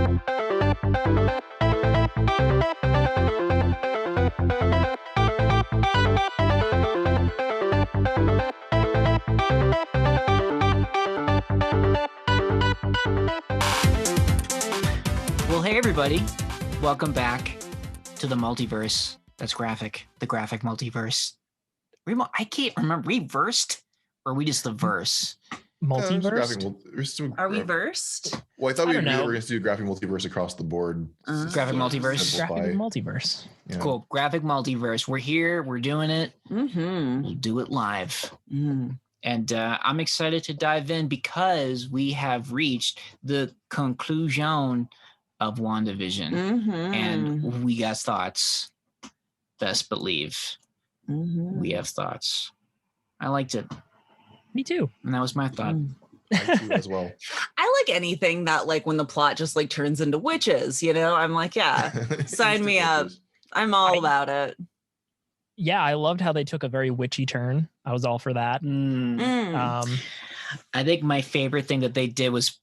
Well, hey everybody, welcome back to the multiverse. That's graphic, the graphic multiverse. I can't remember, reversed or are we just the verse? Multiverse? Are we versed? Well, I thought we were know. going to do graphic multiverse across the board. Graphic multiverse. Simplify. Graphic multiverse. Yeah. Cool. Graphic multiverse. We're here. We're doing it. Mm-hmm. We'll do it live. Mm. And I'm excited to dive in because we have reached the conclusion of Wandavision. Mm-hmm. And we got thoughts. Best believe. Mm-hmm. We have thoughts. I liked it. Me too. And that was my thought. I too as well. I like anything that like when the plot just like turns into witches, you know, I'm like, yeah, sign me up. I'm all about it. Yeah, I loved how they took a very witchy turn. I was all for that. I think my favorite thing that they did was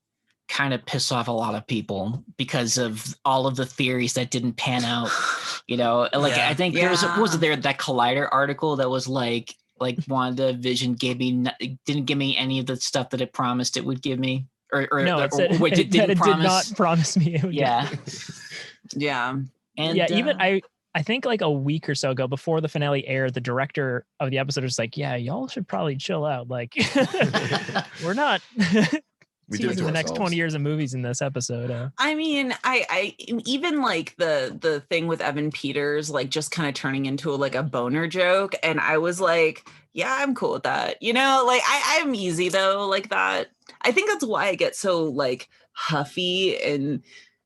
kind of piss off a lot of people because of all of the theories that didn't pan out. You know, like I think there was that Collider article that was like WandaVision didn't give me any of the stuff that it promised it would give me, or it did not promise me. It would yeah. And even I think like a week or so ago before the finale aired, the director of the episode was like, "Yeah, y'all should probably chill out. Like, we're not." We did it to the next ourselves. 20 years of movies in this episode. I mean, I even like the thing with Evan Peters, like just kind of turning into like a boner joke. And I was like, yeah, I'm cool with that. You know, like I'm easy though, like that. I think that's why I get so like huffy and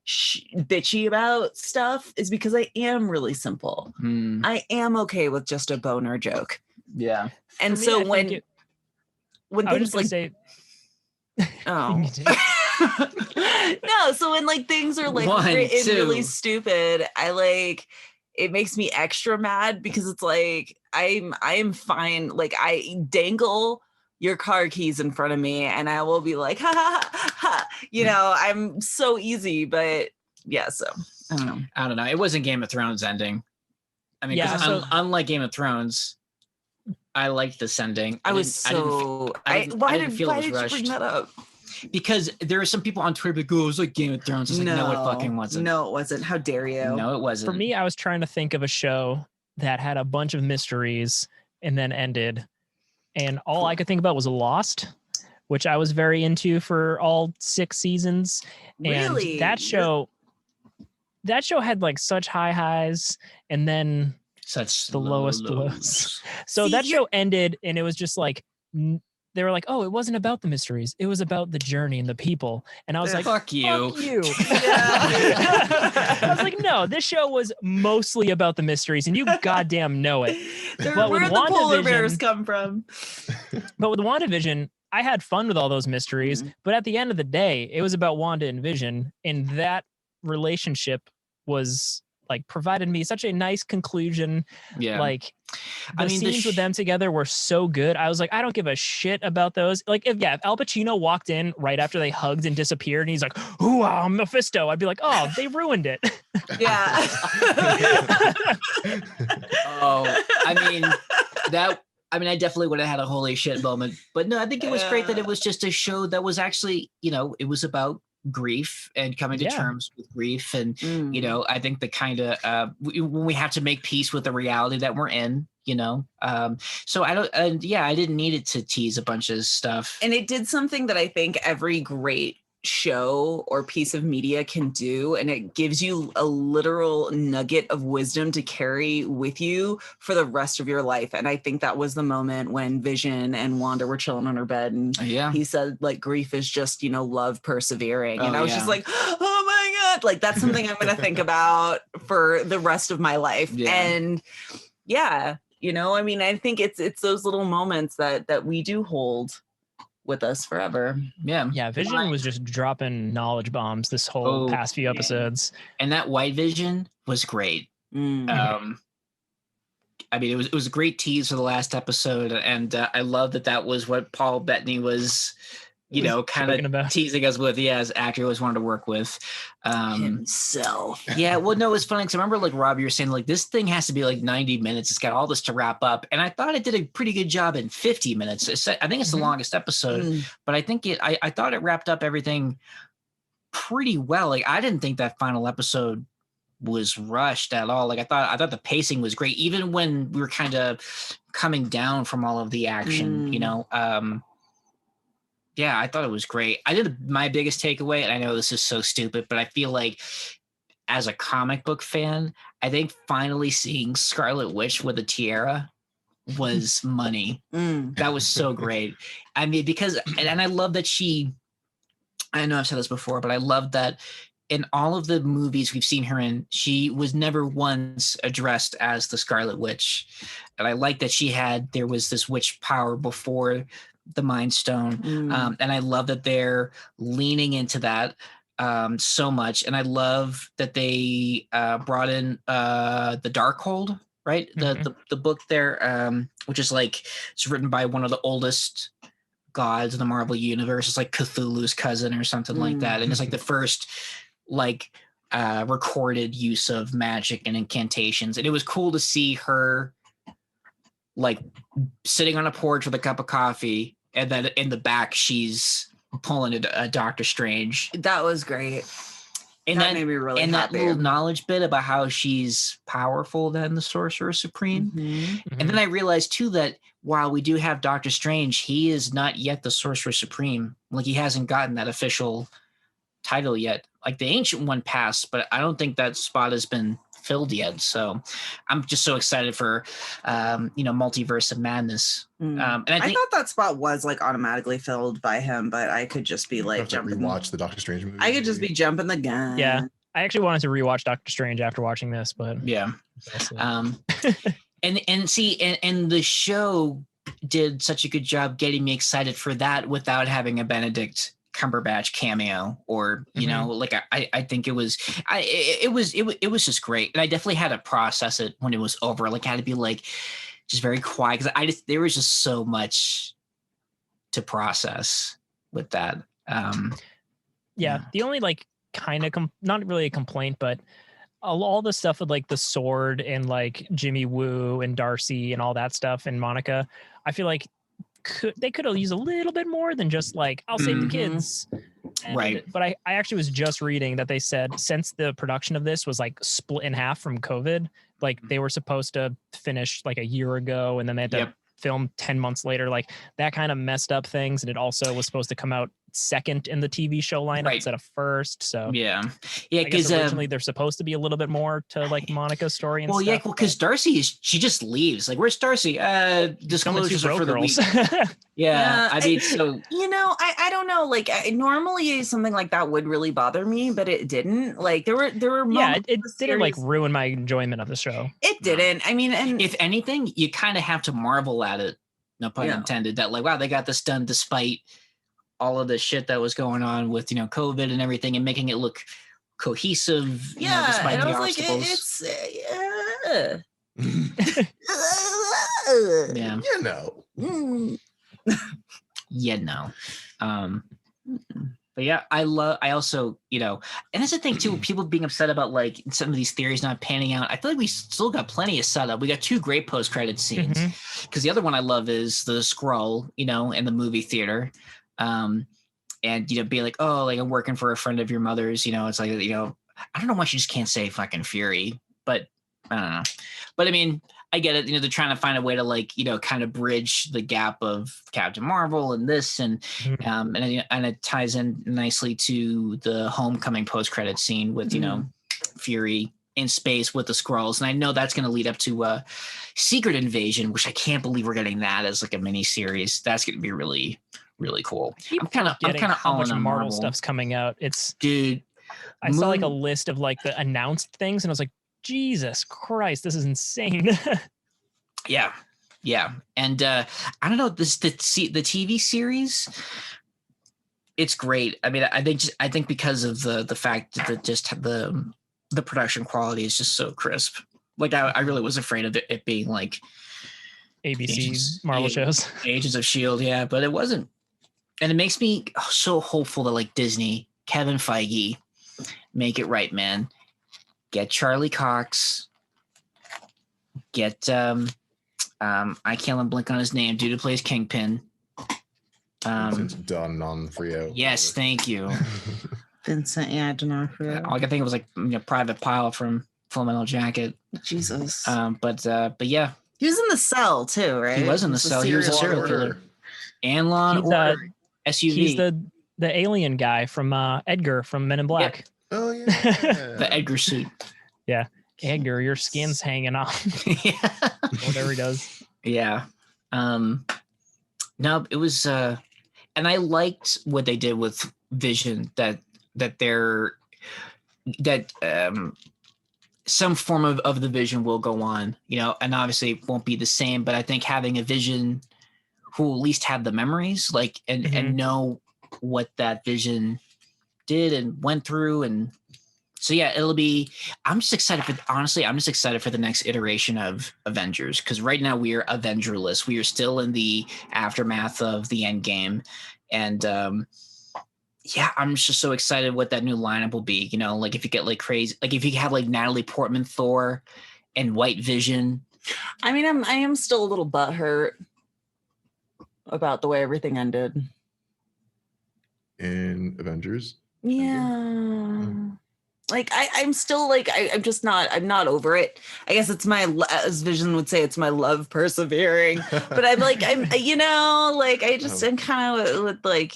bitchy about stuff is because I am really simple. I am okay with just a boner joke. Yeah. And so when things like no, so when like things are like really stupid, I like it makes me extra mad because it's like I am fine. Like I dangle your car keys in front of me and I will be like, ha ha ha, ha. You know, I'm so easy, but yeah, so I don't know. It wasn't Game of Thrones ending. I mean, unlike Game of Thrones, I liked this ending. Why did you bring that up? Because there are some people on Twitter that go, it was like Game of Thrones. It's like, no, it fucking wasn't. No, it wasn't. How dare you? No, it wasn't. For me, I was trying to think of a show that had a bunch of mysteries and then ended. And all I could think about was Lost, which I was very into for all 6 seasons. Really? And that show had like such high highs and then such the lowest lows. So that show ended and it was just like, they were like, oh, it wasn't about the mysteries. It was about the journey and the people. And I was like, fuck you. Fuck you. I was like, no, this show was mostly about the mysteries and you goddamn know it. But where the polar bears come from. But with WandaVision, I had fun with all those mysteries. But at the end of the day, it was about Wanda and Vision. And that relationship was like provided me such a nice conclusion. Yeah. Like the scenes with them together were so good. I was like, I don't give a shit about those. Like if Al Pacino walked in right after they hugged and disappeared and he's like, ooh, Mephisto, I'd be like, oh, they ruined it. Yeah. I definitely would have had a holy shit moment. But no, I think it was great that it was just a show that was actually, you know, it was about grief and coming to terms with grief. And, you know, I think the kind of, when we have to make peace with the reality that we're in, you know? So I didn't need it to tease a bunch of stuff. And it did something that I think every great show or piece of media can do, and it gives you a literal nugget of wisdom to carry with you for the rest of your life. And I think that was the moment when Vision and Wanda were chilling on her bed and he said like grief is just, you know, love persevering. And I was just like, oh my God, like that's something I'm gonna think about for the rest of my life. And you know, I mean, I think it's those little moments that we do hold with us forever. Yeah. Vision was just dropping knowledge bombs this whole past few episodes. And that White Vision was great. I mean, it was a great tease for the last episode. And I love that was what Paul Bettany was kind of teasing us with, as actor always wanted to work with himself. Yeah, well, no, it's funny because I remember, like, Rob, you were saying, like, this thing has to be like 90 minutes. It's got all this to wrap up, and I thought it did a pretty good job in 50 minutes. I think it's the longest episode, but I think I thought it wrapped up everything pretty well. Like, I didn't think that final episode was rushed at all. Like, I thought the pacing was great, even when we were kind of coming down from all of the action. Yeah, I thought it was great. My biggest takeaway, and I know this is so stupid, but I feel like as a comic book fan, I think finally seeing Scarlet Witch with a tiara was money. That was so great. I mean, because, and I love that I know I've said this before, but I love that in all of the movies we've seen her in, she was never once addressed as the Scarlet Witch. And I like that there was this witch power before the Mind Stone. And I love that they're leaning into that so much. And I love that they brought in the Darkhold, right? The book there, which is like, it's written by one of the oldest gods of the Marvel universe. It's like Cthulhu's cousin or something like that. And it's like the first recorded use of magic and incantations. And it was cool to see her like sitting on a porch with a cup of coffee, and then in the back she's pulling a Doctor Strange. That was great. And that made me really and happy. that little knowledge bit about how she's powerful than the Sorcerer Supreme. And then I realized too that while we do have Doctor Strange, he is not yet the Sorcerer Supreme. Like, he hasn't gotten that official title yet. Like, the Ancient One passed, but I don't think that spot has been filled yet. So I'm just so excited for Multiverse of Madness. And I thought that spot was like automatically filled by him, but I could just be like jumping. Rewatch the Doctor Strange movie. I could just be jumping the gun. Yeah, I actually wanted to rewatch Doctor Strange after watching this, but yeah. And the show did such a good job getting me excited for that without having a Benedict Cumberbatch cameo, or like I think it was just great. And I definitely had to process it when it was over. Like, I had to be like just very quiet, because there was just so much to process with that. The only like kind of not really a complaint, but all the stuff with like the sword and like Jimmy Woo and Darcy and all that stuff and Monica, I feel like they could have used a little bit more than just like, I'll save the kids. Right. But I actually was just reading that they said since the production of this was like split in half from COVID, like they were supposed to finish like a year ago, and then they had to film 10 months later. Like, that kind of messed up things. And it also was supposed to come out second in the TV show lineup instead of first. So because originally they're supposed to be a little bit more to like Monica's story. And stuff, because Darcy she just leaves. Like, where's Darcy? Disclosures for the week. I mean, so I don't know. Like, normally something like that would really bother me, but it didn't. Like, there were moments it didn't like ruin my enjoyment of the show. It didn't. I mean, and if anything, you kind of have to marvel at it. No pun intended. That like, wow, they got this done despite all of the shit that was going on with COVID and everything, and making it look cohesive. Despite the obstacles. But yeah, I also, and that's the thing too, people being upset about like some of these theories not panning out. I feel like we still got plenty of setup. We got 2 great post-credit scenes, because the other one I love is the scroll, in the movie theater. And, being like, oh, like, I'm working for a friend of your mother's, it's like, I don't know why she just can't say fucking Fury, but I don't know. But I mean, I get it. They're trying to find a way to like, kind of bridge the gap of Captain Marvel and this, and it ties in nicely to the Homecoming post-credit scene with, Fury in space with the Skrulls. And I know that's going to lead up to Secret Invasion, which I can't believe we're getting that as like a mini series. That's going to be really, really cool. I'm kind of how much Marvel stuff's coming out. I saw like a list of like the announced things, and I was like, Jesus Christ, this is insane. Yeah. And I don't know, the TV series, it's great. I mean, I think because of the fact that just the production quality is just so crisp. Like, I really was afraid of it being like ABC Marvel shows. Agents of S.H.I.E.L.D., but it wasn't. And it makes me so hopeful that like Disney, Kevin Feige, make it right, man. Get Charlie Cox. Get I can't blink on his name. Dude who plays Kingpin. Vincent Dunn on Frio. Yes, thank you. Vincent, yeah, I don't know. All I can think of was like Private Pile from Full Metal Jacket. Jesus. But yeah. He was in The Cell too, right? He was in The Cell. He was a serial killer. And Law and Order. SUV. He's the alien guy from Edgar from Men in Black. Yep. Oh yeah. The Edgar suit. Yeah. Edgar, your skin's hanging off. Yeah. Whatever he does. Yeah. No, it was and I liked what they did with Vision, that some form of the Vision will go on, and obviously it won't be the same, but I think having a Vision who will at least have the memories, like, and know what that Vision did and went through. And so, yeah, I'm just excited for the next iteration of Avengers. Cause right now we are Avengerless. We are still in the aftermath of the end game. And, yeah, I'm just so excited what that new lineup will be. Like if you get like crazy, like if you have like Natalie Portman, Thor, and White Vision. I mean, I am still a little butthurt about the way everything ended in Avengers. Yeah. Like I'm still like I'm not over it. I guess it's as Vision would say, it's my love persevering. But I'm like I'm I just am kind of with like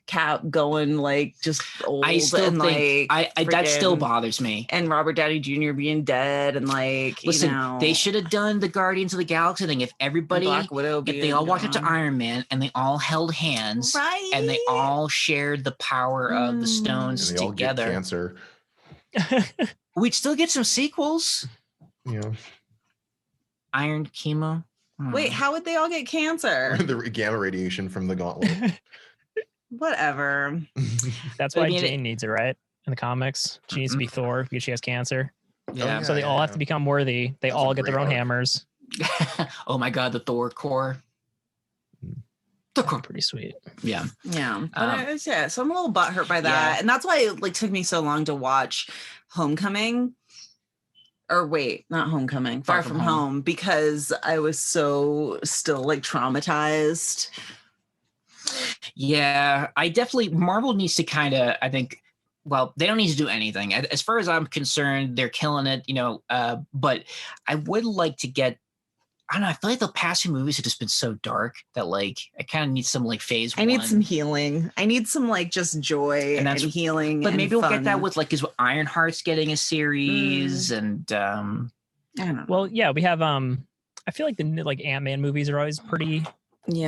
Cap going like just old. I still and think that still bothers me. And Robert Downey Jr. being dead and like listen, they should have done the Guardians of the Galaxy thing. If everybody, Black Widow, if they all walked up to Iron Man and they all held hands, right, and they all shared the power of the stones and they together. All get cancer. We'd still get some sequels. Yeah. Iron chemo. Wait, how would they all get cancer? The gamma radiation from the gauntlet. Whatever. That's why Jane needs it, right? In the comics, she needs to be Thor because she has cancer. Yeah. So they all have to become worthy. They all get their own hammers. Oh my God, the Thor core. Pretty sweet. Yeah. But so I'm a little butthurt by that. And that's why it like took me so long to watch Homecoming. Or wait, not Homecoming, Far From Home, because I was so still like traumatized. Yeah, Marvel needs to kind of, I think, well, they don't need to do anything. As far as I'm concerned, they're killing it, but I would like to get, I don't know. I feel like the past few movies have just been so dark that like I kind of need some like phase one. I need some healing. I need some like just joy and healing. But maybe we'll get that with like, is Ironheart's getting a series and I don't know. Well, yeah, we have I feel like the like Ant-Man movies are always pretty fun. We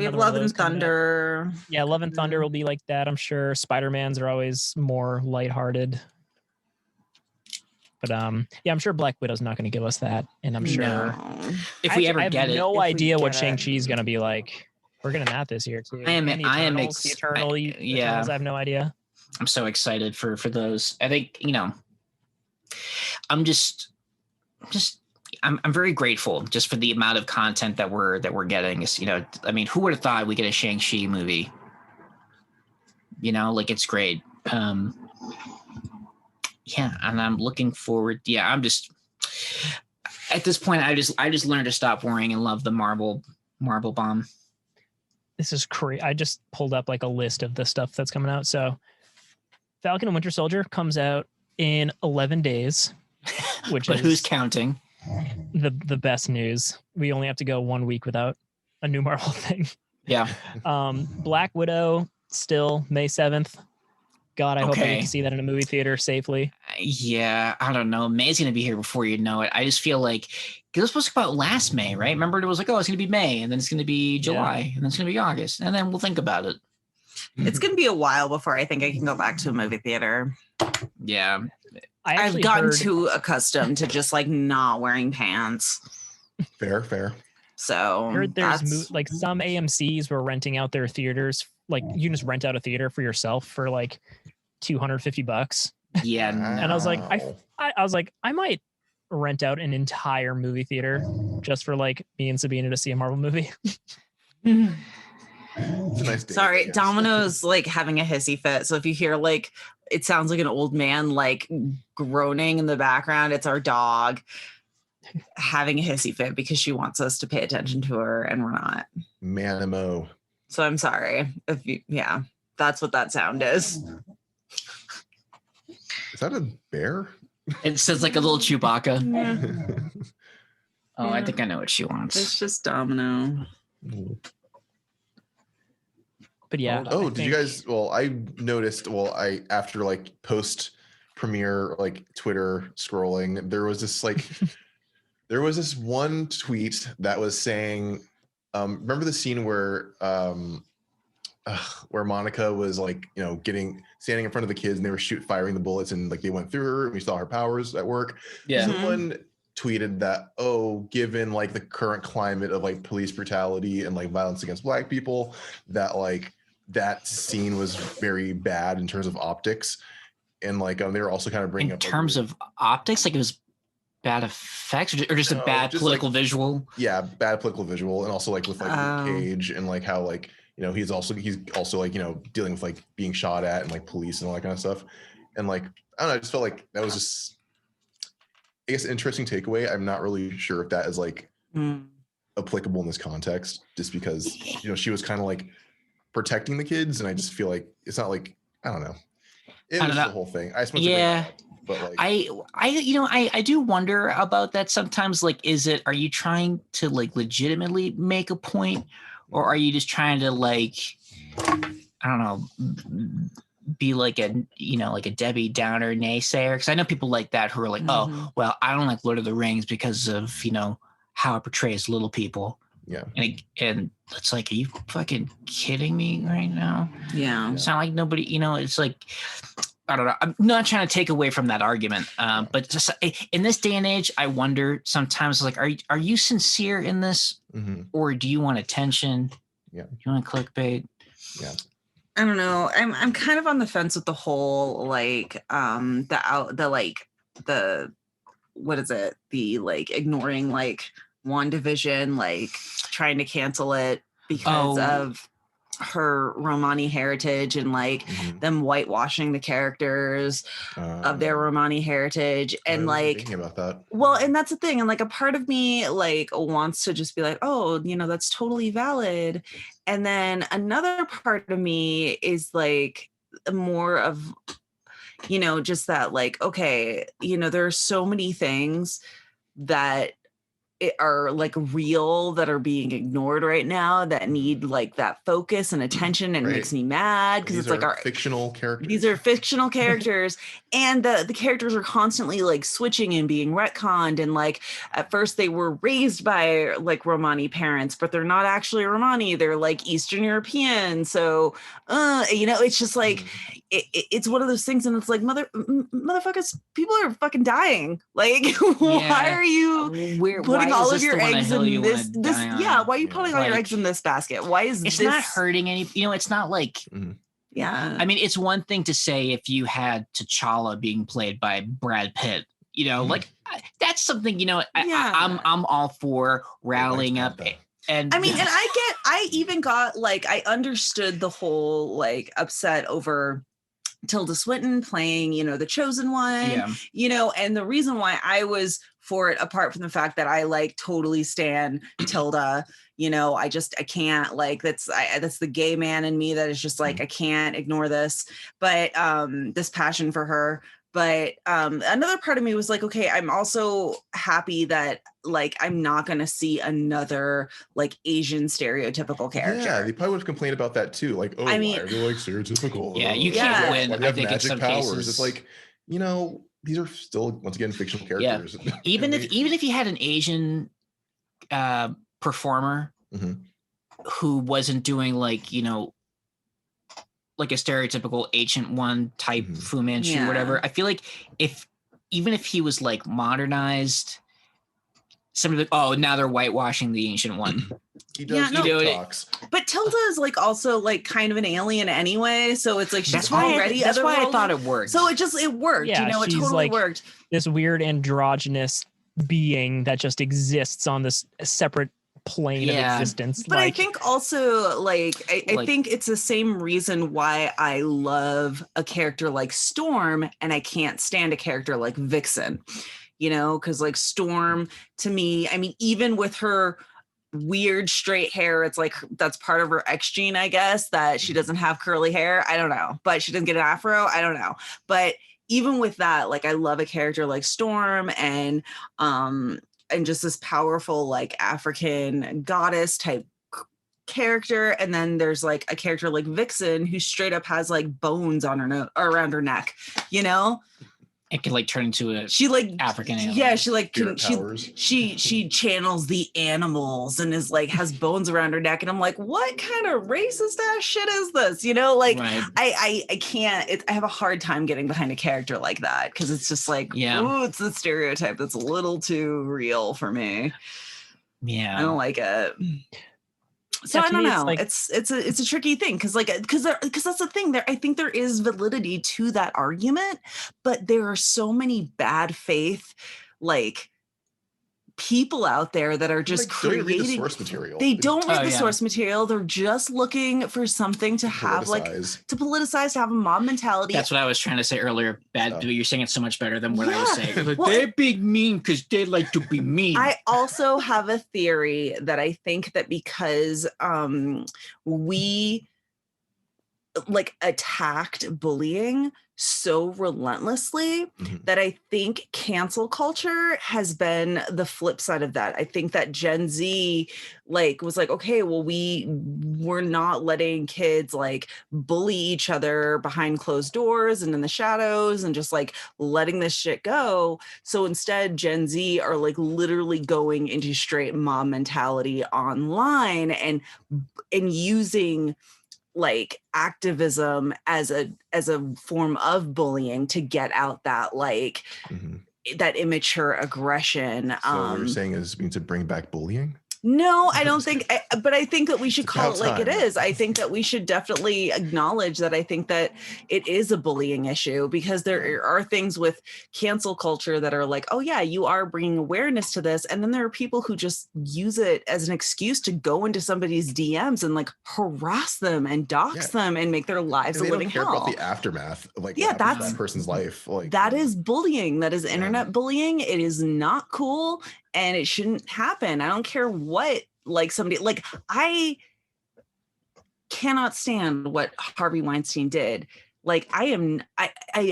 have Love and Thunder. Yeah, Love and Thunder will be like that, I'm sure. Spider-Man's are always more lighthearted. But yeah, I'm sure Black Widow's not going to give us that, and I'm sure if we ever get it, I have no idea what Shang-Chi is going to be like. We're getting that this year too. Eternals, I have no idea. I'm so excited for those. I think I'm very grateful just for the amount of content that we're getting. I mean, who would have thought we get a Shang-Chi movie? Like it's great. Yeah, and I'm looking forward. Yeah, I'm just at this point. I just learned to stop worrying and love the Marvel bomb. This is crazy. I just pulled up like a list of the stuff that's coming out. So, Falcon and Winter Soldier comes out in 11 days, but who's counting? The best news. We only have to go 1 week without a new Marvel thing. Yeah. Black Widow still May 7th. God, I hope I get to see that in a movie theater safely. Yeah, I don't know. May's going to be here before you know it. I just feel like, because it was supposed to come out last May, right? Remember, it was like, oh, it's going to be May, and then it's going to be July, and then it's going to be August, and then we'll think about it. It's going to be a while before I think I can go back to a movie theater. Yeah. I've gotten too accustomed to just like not wearing pants. Fair. So I heard there's like some AMCs were renting out their theaters. Like you can just rent out a theater for yourself for like $250. Yeah. And I was like, I might rent out an entire movie theater just for like me and Sabina to see a Marvel movie. It's a nice day. Sorry, Domino's like having a hissy fit. So if you hear like it sounds like an old man like groaning in the background, it's our dog having a hissy fit because she wants us to pay attention to her and we're not. Manimo. So I'm sorry if you, yeah, that's what that sound is. Is that a bear? It says like a little Chewbacca. Yeah. Oh, I think I know what she wants. It's just Domino. But yeah. Oh, did you guys? Well, I noticed. Well, after like post premiere like Twitter scrolling, there was this one tweet that was saying, remember the scene where Monica was like, standing in front of the kids and they were firing the bullets and like they went through her and we saw her powers at work. Yeah. Someone tweeted that, given like the current climate of like police brutality and like violence against Black people, that like that scene was very bad in terms of optics. And like they were also kind of bringing in up terms of optics, like it was bad effects or just a bad political visual. Yeah, bad political visual, and also like with like Luke Cage and like how like he's also like dealing with like being shot at and like police and all that kind of stuff. And like I don't know, I just felt like that was just, I guess, an interesting takeaway. I'm not really sure if that is like applicable in this context, just because she was kind of like protecting the kids, and I just feel like it's not like, I don't know. It was the whole thing. I just want to bring it up, but like I do wonder about that sometimes. Like, are you trying to like legitimately make a point, or are you just trying to like, I don't know, be like a like a Debbie Downer naysayer? Because I know people like that who are like, oh well, I don't like Lord of the Rings because of how it portrays little people. Yeah. And it's like, are you fucking kidding me right now? Yeah. It's not like nobody, it's like, I don't know. I'm not trying to take away from that argument. But just in this day and age, I wonder sometimes, like, are you sincere in this, or do you want attention? Yeah. Do you want clickbait? Yeah. I don't know. I'm kind of on the fence with the whole like ignoring like WandaVision, like trying to cancel it because of her Romani heritage and like them whitewashing the characters of their Romani heritage. And like thinking about that. Well, and that's the thing. And like a part of me like wants to just be like, oh, that's totally valid. And then another part of me is like more of, just that like, okay, there are so many things that are like real that are being ignored right now that need like that focus and attention, and it makes me mad because it's like our fictional characters. These are fictional characters, and the characters are constantly like switching and being retconned. And like at first they were raised by like Romani parents, but they're not actually Romani; they're like Eastern European. So, it's just like it's one of those things, and it's like motherfuckers, people are fucking dying. Like, why are you putting all of your eggs in this? Why are you putting all your eggs in this basket? Why is it's this not hurting any? It's not like. Yeah. I mean, it's one thing to say if you had T'Challa being played by Brad Pitt, like that's something, I'm all for rallying up. And I mean, and I even got like, I understood the whole like upset over Tilda Swinton playing, the Chosen One, and the reason why I was for it, apart from the fact that I like totally stan Tilda, I can't, like, that's the gay man in me that is just like, I can't ignore this, but this passion for her. But another part of me was like, okay, I'm also happy that like I'm not going to see another like Asian stereotypical character. Yeah, they probably would have complained about that too. Like, why are they like stereotypical? Yeah, you can't win. Why do you have magic magic powers? It's like, these are still once again fictional characters. Yeah. Even if you had an Asian performer who wasn't doing like like a stereotypical Ancient One type Fu Manchu, whatever. I feel like even if he was like modernized, somebody like, now they're whitewashing the Ancient One. He does. Talks. But Tilda is like also like kind of an alien anyway, so it's like she's already. That's why I thought it worked. So it worked. Yeah, it totally like worked. This weird androgynous being that just exists on this separate plane of existence. But I think also I think it's the same reason why I love a character like Storm and I can't stand a character like Vixen, because like Storm to me, I mean, even with her weird straight hair, it's like that's part of her X gene, I guess, that she doesn't have curly hair. I don't know, but she doesn't get an afro. I don't know. But even with that, like I love a character like Storm and just this powerful like African goddess type character. And then there's like a character like Vixen who straight up has like bones on her or around her neck, It can like turn into a African animal. Yeah, she like she channels the animals and is like has bones around her neck, and I'm like, what kind of racist ass shit is this? Right. I can't. I have a hard time getting behind a character like that because it's just like, ooh, it's the stereotype that's a little too real for me. Yeah, I don't like it. So I don't know. It's a tricky thing because that's the thing. I think there is validity to that argument, but there are so many bad faith people out there that are just creating the source material. They don't read the source material. They're just looking for something to have to politicize, to have a mob mentality. That's what I was trying to say earlier. You're saying it so much better than what I was saying. They're being mean because they like to be mean. I also have a theory that I think that because we attacked bullying so relentlessly that I think cancel culture has been the flip side of that. I think that Gen Z was like, okay, well, we're not letting kids bully each other behind closed doors and in the shadows and just letting this shit go. So instead Gen Z are literally going into straight mob mentality online and using activism as a form of bullying to get out that that immature aggression. So what you're saying is to bring back bullying? No, I don't think, but I think that we should call it like it is. I think that we should definitely acknowledge that I think that it is a bullying issue because there are things with cancel culture that are oh yeah, you are bringing awareness to this. And then there are people who just use it as an excuse to go into somebody's DMs and harass them and dox them and make their lives a living hell. They don't care about the aftermath of that's that person's life. That is bullying. That is internet bullying. It is not cool. And it shouldn't happen. I don't care what, somebody, I cannot stand what Harvey Weinstein did. I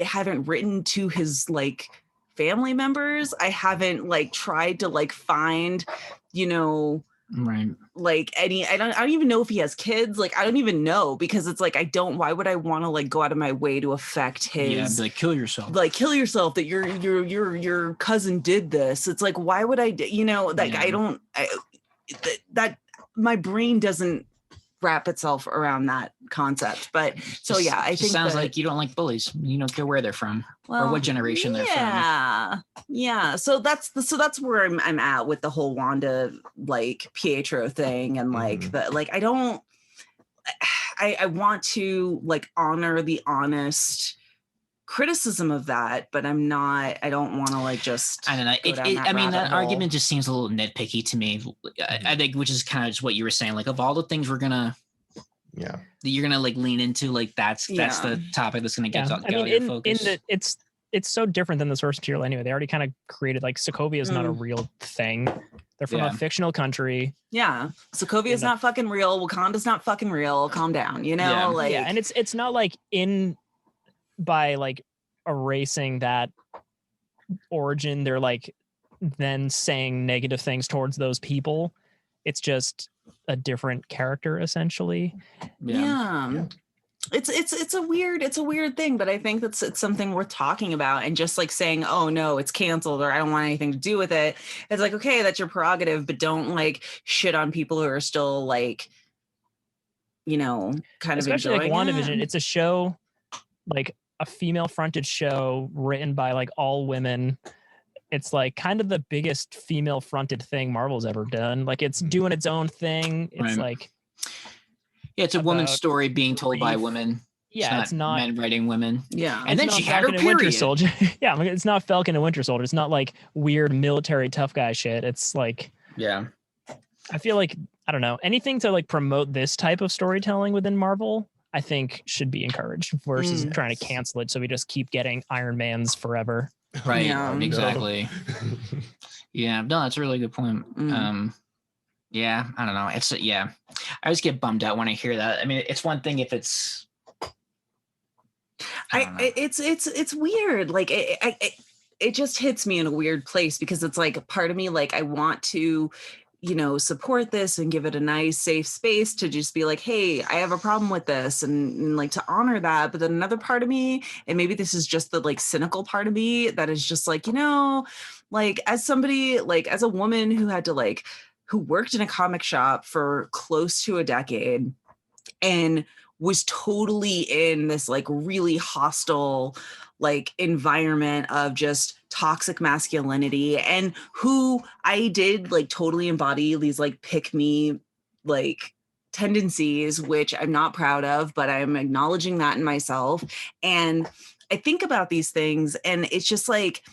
haven't written to his, family members. I haven't, tried to, find, right. I don't even know if he has kids. I don't even know because it's why would I want to go out of my way to affect his kill yourself. Kill yourself that your cousin did this. It's why would I that my brain doesn't wrap itself around that concept. But so yeah, I think sounds like you don't like bullies. You don't care where they're from or what generation they're from. Yeah. So that's where I'm at with the whole Wanda Pietro thing and I want to honor the honest criticism of that, but I don't want to just I don't know. That argument just seems a little nitpicky to me. I think, which is kind of just what you were saying, of all the things you're gonna lean into, that's the topic that's gonna get your focus. It's so different than the source material anyway. They already kind of created Sokovia is not a real thing. They're from a fictional country. Yeah. Sokovia is not fucking real. Wakanda's not fucking real. Calm down, and it's not by erasing that origin, they're then saying negative things towards those people. It's just a different character essentially. Yeah. It's a weird thing, but I think it's something worth talking about and just saying, oh no, it's canceled or I don't want anything to do with it. It's okay, that's your prerogative, but don't shit on people who are still kind of especially enjoying WandaVision. It's a show a female fronted show written by all women. It's kind of the biggest female fronted thing Marvel's ever done. It's doing its own thing. It's it's a woman's story being told by women. Yeah, it's not men writing women. Yeah, and then she had her period. Winter Soldier. Yeah, it's not Falcon and Winter Soldier. It's not weird military tough guy shit. It's I feel like, I don't know, anything to like promote this type of storytelling within Marvel, I think should be encouraged versus trying to cancel it. So we just keep getting Iron Mans forever. Right. Yeah. Exactly. Yeah. No, that's a really good point. Yeah. I don't know. It's I always get bummed out when I hear that. I mean, it's one thing if it's, it's weird. Like it just hits me in a weird place because it's like part of me, like I want to, support this and give it a nice safe space to just be like, hey, I have a problem with this and like to honor that. But then another part of me, and maybe this is just the like cynical part of me that is just like, like as somebody, like as a woman who had to like, who worked in a comic shop for close to a decade and was totally in this like really hostile like environment of just toxic masculinity, and who I did like totally embody these like pick me like tendencies, which I'm not proud of, but I'm acknowledging that in myself. And I think about these things and it's just like,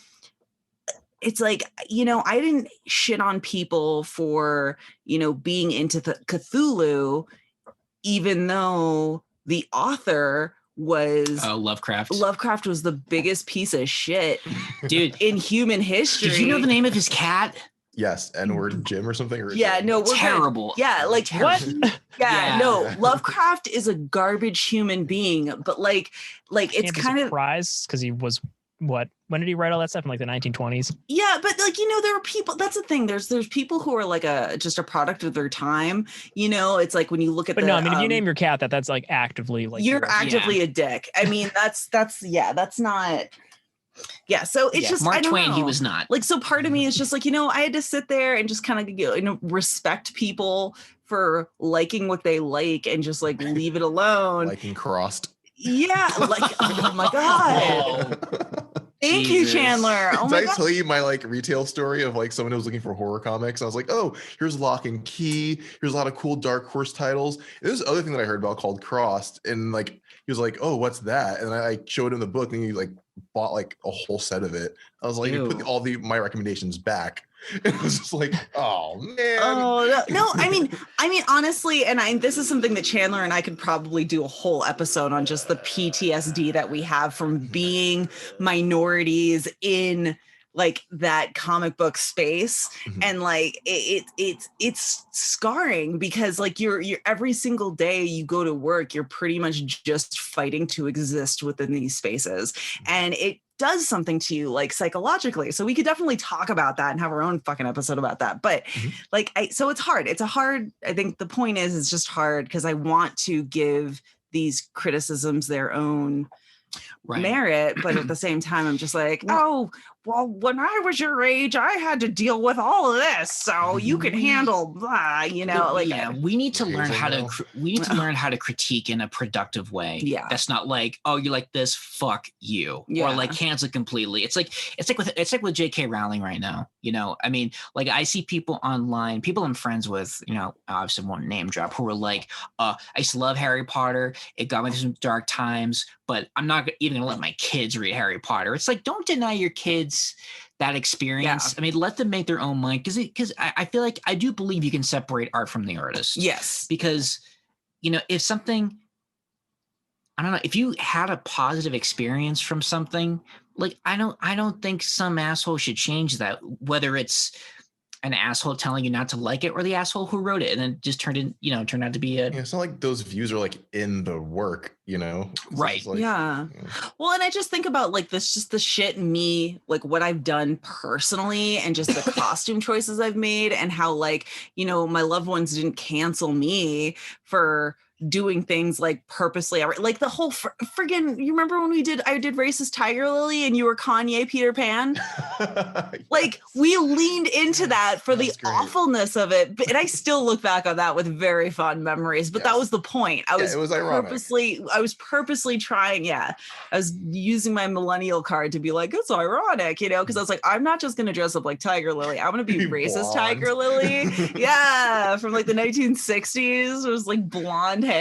it's like, I didn't shit on people for, being into Cthulhu, even though the author was Lovecraft was the biggest piece of shit, dude, in human history. Did you know the name of his cat? Yes, N-word Jim or something. No, terrible. Yeah, like what? No, Lovecraft is a garbage human being, but like it's kind of surprised because he was what? When did he write all that stuff in like the 1920s? Yeah, but like there are people. That's the thing. There's people who are like just a product of their time. It's like when you look at. But no, I mean, if you name your cat that's like actively like you're actively a dick. I mean, that's not. Yeah, so it's just Mark Twain. He was not like. So part of me is just like I had to sit there and just kind of respect people for liking what they like and just like leave it alone. Liking Crossed. Yeah, like oh my god. Thank you, Chandler. Oh my God. Did I tell you my like retail story of like someone who was looking for horror comics? I was like, oh, here's Lock and Key. Here's a lot of cool Dark Horse titles. And there's this other thing that I heard about called Crossed. And like, he was like, oh, what's that? And I showed him the book and he like bought like a whole set of it. I was like, you put all my recommendations back. And it was just like, oh man. Oh no. I mean, honestly, and this is something that Chandler and I could probably do a whole episode on, just the PTSD that we have from being minorities in like that comic book space. And like it's scarring because like you're every single day you go to work, you're pretty much just fighting to exist within these spaces, and it does something to you like psychologically. So we could definitely talk about that and have our own fucking episode about that. But so it's hard. I think the point is it's just hard because I want to give these criticisms their own merit, but at the same time I'm just like, oh well, when I was your age I had to deal with all of this, so you can handle blah, we need to learn how to critique in a productive way. That's not like, oh, you like this, fuck you, or like cancel completely. It's like with J.K. Rowling right now. I mean, like I see people online, people I'm friends with, obviously won't name drop, who are like, I used to love Harry Potter, it got me through some dark times, but I'm not even gonna let my kids read Harry Potter. It's like, don't deny your kids that experience. I mean, let them make their own mind, because I feel like I do believe you can separate art from the artist. Yes. Because if something, I don't know, if you had a positive experience from something, like I don't think some asshole should change that, whether it's an asshole telling you not to like it or the asshole who wrote it and then just turned out to be it's not like those views are like in the work, right? Like, well, and I just think about like this, just the shit me, like what I've done personally and just the costume choices I've made, and how like my loved ones didn't cancel me for doing things like purposely, like the whole friggin', you remember when I did racist Tiger Lily and you were Kanye Peter Pan? Like we leaned into that for the awfulness of it, and I still look back on that with very fond memories, but that was the point. I was purposely trying. I was using my millennial card to be like, it's ironic, because I was like, I'm not just gonna dress up like Tiger Lily, I'm gonna be racist blonde. Tiger Lily. From like the 1960s. It was like blonde hair.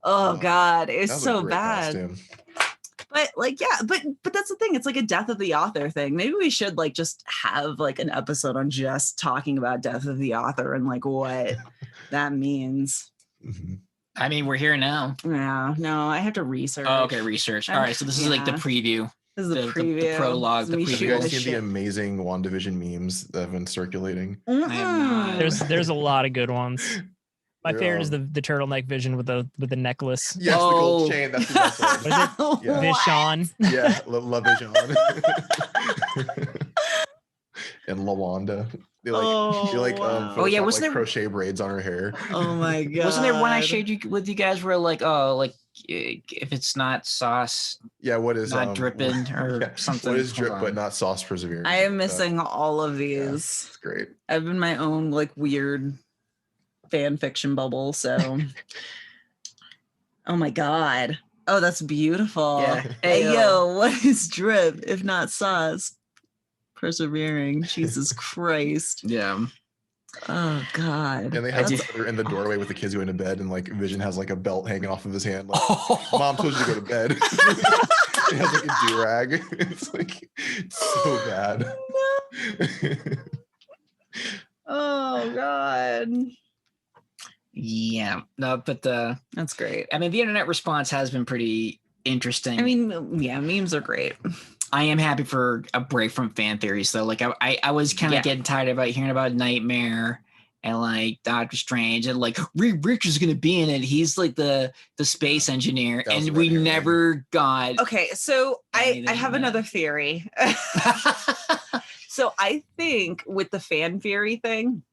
Oh God, it's so bad. Costume. But like, yeah, but that's the thing. It's like a death of the author thing. Maybe we should like just have like an episode on just talking about death of the author and like what that means. Mm-hmm. I mean, we're here now. Yeah, no, I have to research. Oh, okay, research. All right, so this is like the preview. This is the preview. The prologue. The preview. Have you guys seen the amazing WandaVision memes that have been circulating? There's a lot of good ones. My favorite is the turtleneck vision with the necklace. Yes, the gold chain. That's the best one. Yeah. Vision. Yeah, La Vision. And LaWanda. They like, wasn't there crochet braids on her hair? Oh my god! Wasn't there one I shared with you guys where like, oh, like if it's not sauce, what is not dripping or something? What is drip but not sauce persevering? I am missing all of these. Yeah, it's great. I've been my own like weird fan fiction bubble. So, oh my god! Oh, that's beautiful. Yeah. Hey yo, what is drip if not sauce? Persevering. Jesus Christ. Yeah. Oh god. And they have her in the doorway with the kids going to bed, and like Vision has like a belt hanging off of his hand. Like, Mom told you to go to bed. It has like a do-rag. It's like so bad. No. Oh god. Yeah. No, but that's great. I mean, the internet response has been pretty interesting. I mean, yeah, memes are great. I am happy for a break from fan theories though. Like I was kind of getting tired about hearing about Nightmare and like Doctor Strange and like Reed Richards is gonna be in it. He's like the space engineer, and we never got. Okay, so I have another theory. So I think with the fan theory thing,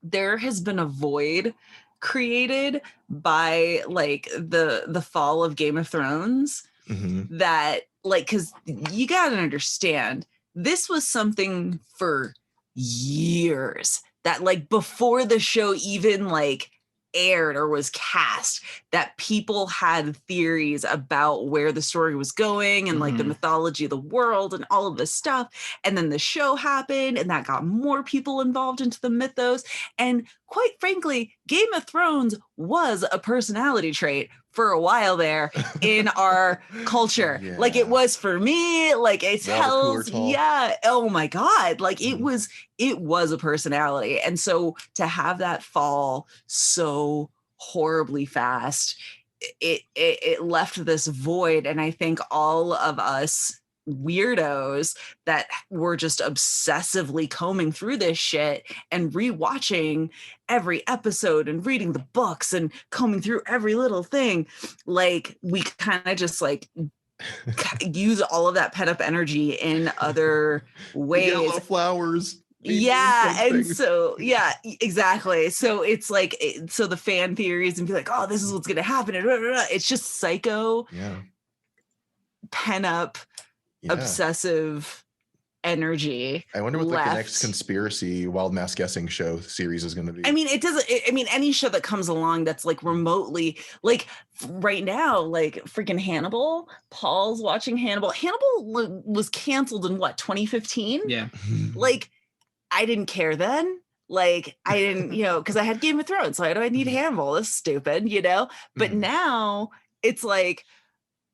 there has been a void created by like the fall of Game of Thrones. Mm-hmm. That like, because you gotta understand, this was something for years that like before the show even like aired or was cast, that people had theories about where the story was going and like the mythology of the world and all of this stuff. And then the show happened and that got more people involved into the mythos. And quite frankly, Game of Thrones was a personality trait for a while there in our culture. Yeah. Like it was for me, like it's Hell's, yeah. Oh my God. Like it was a personality. And so to have that fall so horribly fast, it left this void. And I think all of us weirdos that were just obsessively combing through this shit and rewatching every episode and reading the books and combing through every little thing, like we kind of just like use all of that pent up energy in other ways. Yellow flowers. Yeah. And so, yeah, exactly. So it's like, so the fan theories and be like, oh, this is what's going to happen. And blah, blah, blah. It's just psycho, pent up, obsessive energy. I wonder what like the next conspiracy wild mass guessing show series is going to be. I mean, any show that comes along that's like remotely, like right now, like freaking Hannibal. Paul's watching Hannibal. Hannibal was canceled in what, 2015? Yeah. Like I didn't care then. Like I didn't, because I had Game of Thrones. So why do I need Hannibal? That's stupid, But now it's like,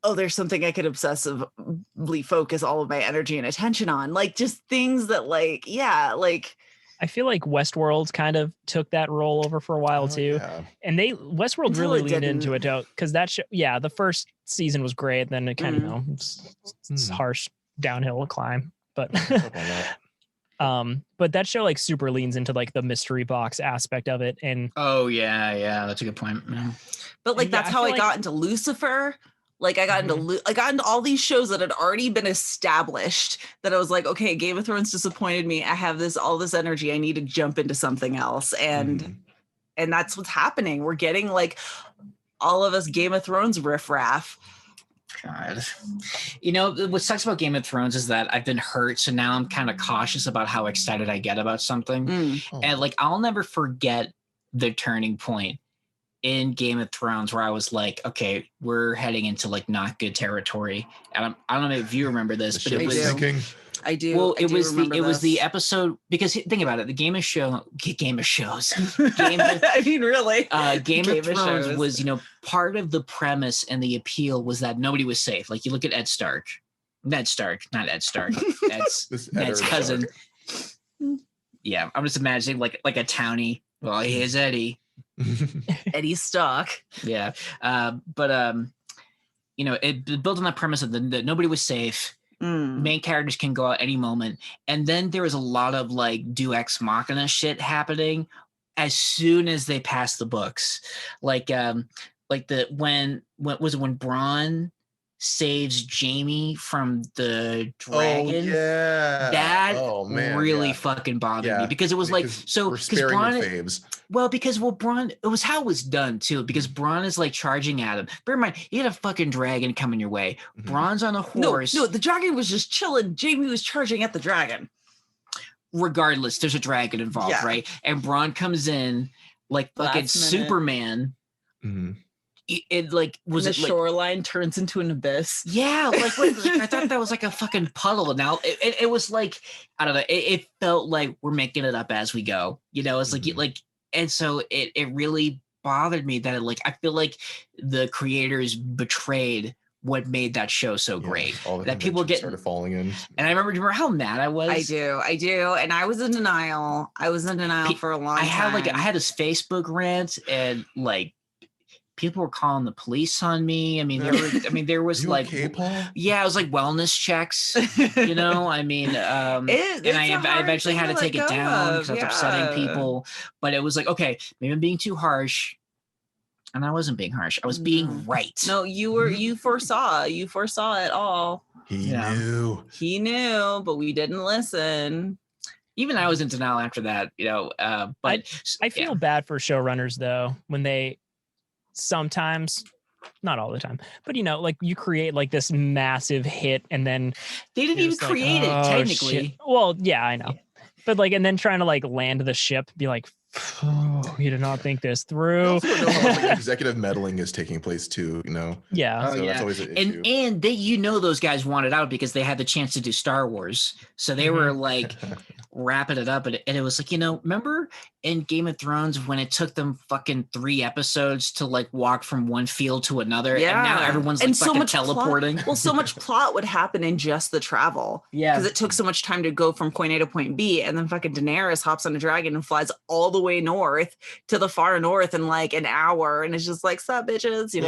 oh, there's something I could obsessively focus all of my energy and attention on. Like just things that like, like. I feel like Westworld kind of took that role over for a while too. Yeah. And Westworld really leaned into it because that show, the first season was great. Then it kind of, it's harsh downhill climb, but but that show like super leans into like the mystery box aspect of it. And that's a good point. Yeah. But like, that's how I got into Lucifer. Like I got into all these shows that had already been established that I was like, okay, Game of Thrones disappointed me. I have all this energy. I need to jump into something else. And that's what's happening. We're getting like all of us Game of Thrones riffraff. God. What sucks about Game of Thrones is that I've been hurt. So now I'm kind of cautious about how excited I get about something. And like, I'll never forget the turning point in Game of Thrones where I was like, okay, we're heading into like not good territory. And I don't know if you remember this, but it was I do. Well, it was the this. episode, because think about it. The Game of shows. I mean, really. Game of Thrones was, part of the premise and the appeal was that nobody was safe. Like you look at Ned Stark, not Ed Stark. Ned's cousin. Yeah, I'm just imagining like a townie. Well, here's Eddie. Eddie Stark. Yeah, it built on that premise of that nobody was safe. Main characters can go out any moment, and then there was a lot of like Deus Ex Machina shit happening as soon as they passed the books. Like when Bronn saves Jaime from the dragon. Oh, yeah. That really fucking bothered me, because it was like, so because Bronn, Bronn, it was how it was done too, because Bronn is like charging at him. Bear in mind, you had a fucking dragon coming your way. Bronn's on a horse. No, the dragon was just chilling. Jaime was charging at the dragon. Regardless, there's a dragon involved, right? And Bronn comes in like fucking Superman. It like was the it like, shoreline turns into an abyss. Yeah, like I thought that was like a fucking puddle. Now it was like, I don't know. It felt like we're making it up as we go. It's like and so it really bothered me that I feel like the creators betrayed what made that show so great. That people started falling in. And I remember how mad I was. I do, and I was in denial. For a long time. I had this Facebook rant, and like, people were calling the police on me. I mean, there was like, okay, Paul? Yeah, it was like wellness checks, I mean, and I eventually had to take it down because I was upsetting people, but it was like, okay, maybe I'm being too harsh. And I wasn't being harsh. I was being right. No, you foresaw it all. He knew, but we didn't listen. Even I was in denial after that, but I feel bad for showrunners though, when they, sometimes, not all the time, but like you create like this massive hit, and then they didn't even create it technically. Shit. Well, yeah, I know, but like, and then trying to like land the ship, be like, oh, you did not think this through. Also know how much, like, executive meddling is taking place too. Yeah. So that's always an issue. And they, those guys wanted out because they had the chance to do Star Wars, so they were like wrapping it up, and it was like, remember in Game of Thrones when it took them fucking 3 episodes to like walk from one field to another, and now everyone's like fucking teleporting. So much plot would happen in just the travel, because it took so much time to go from point A to point B, and then fucking Daenerys hops on a dragon and flies all the way north to the far north in like an hour, and it's just like, sup bitches, So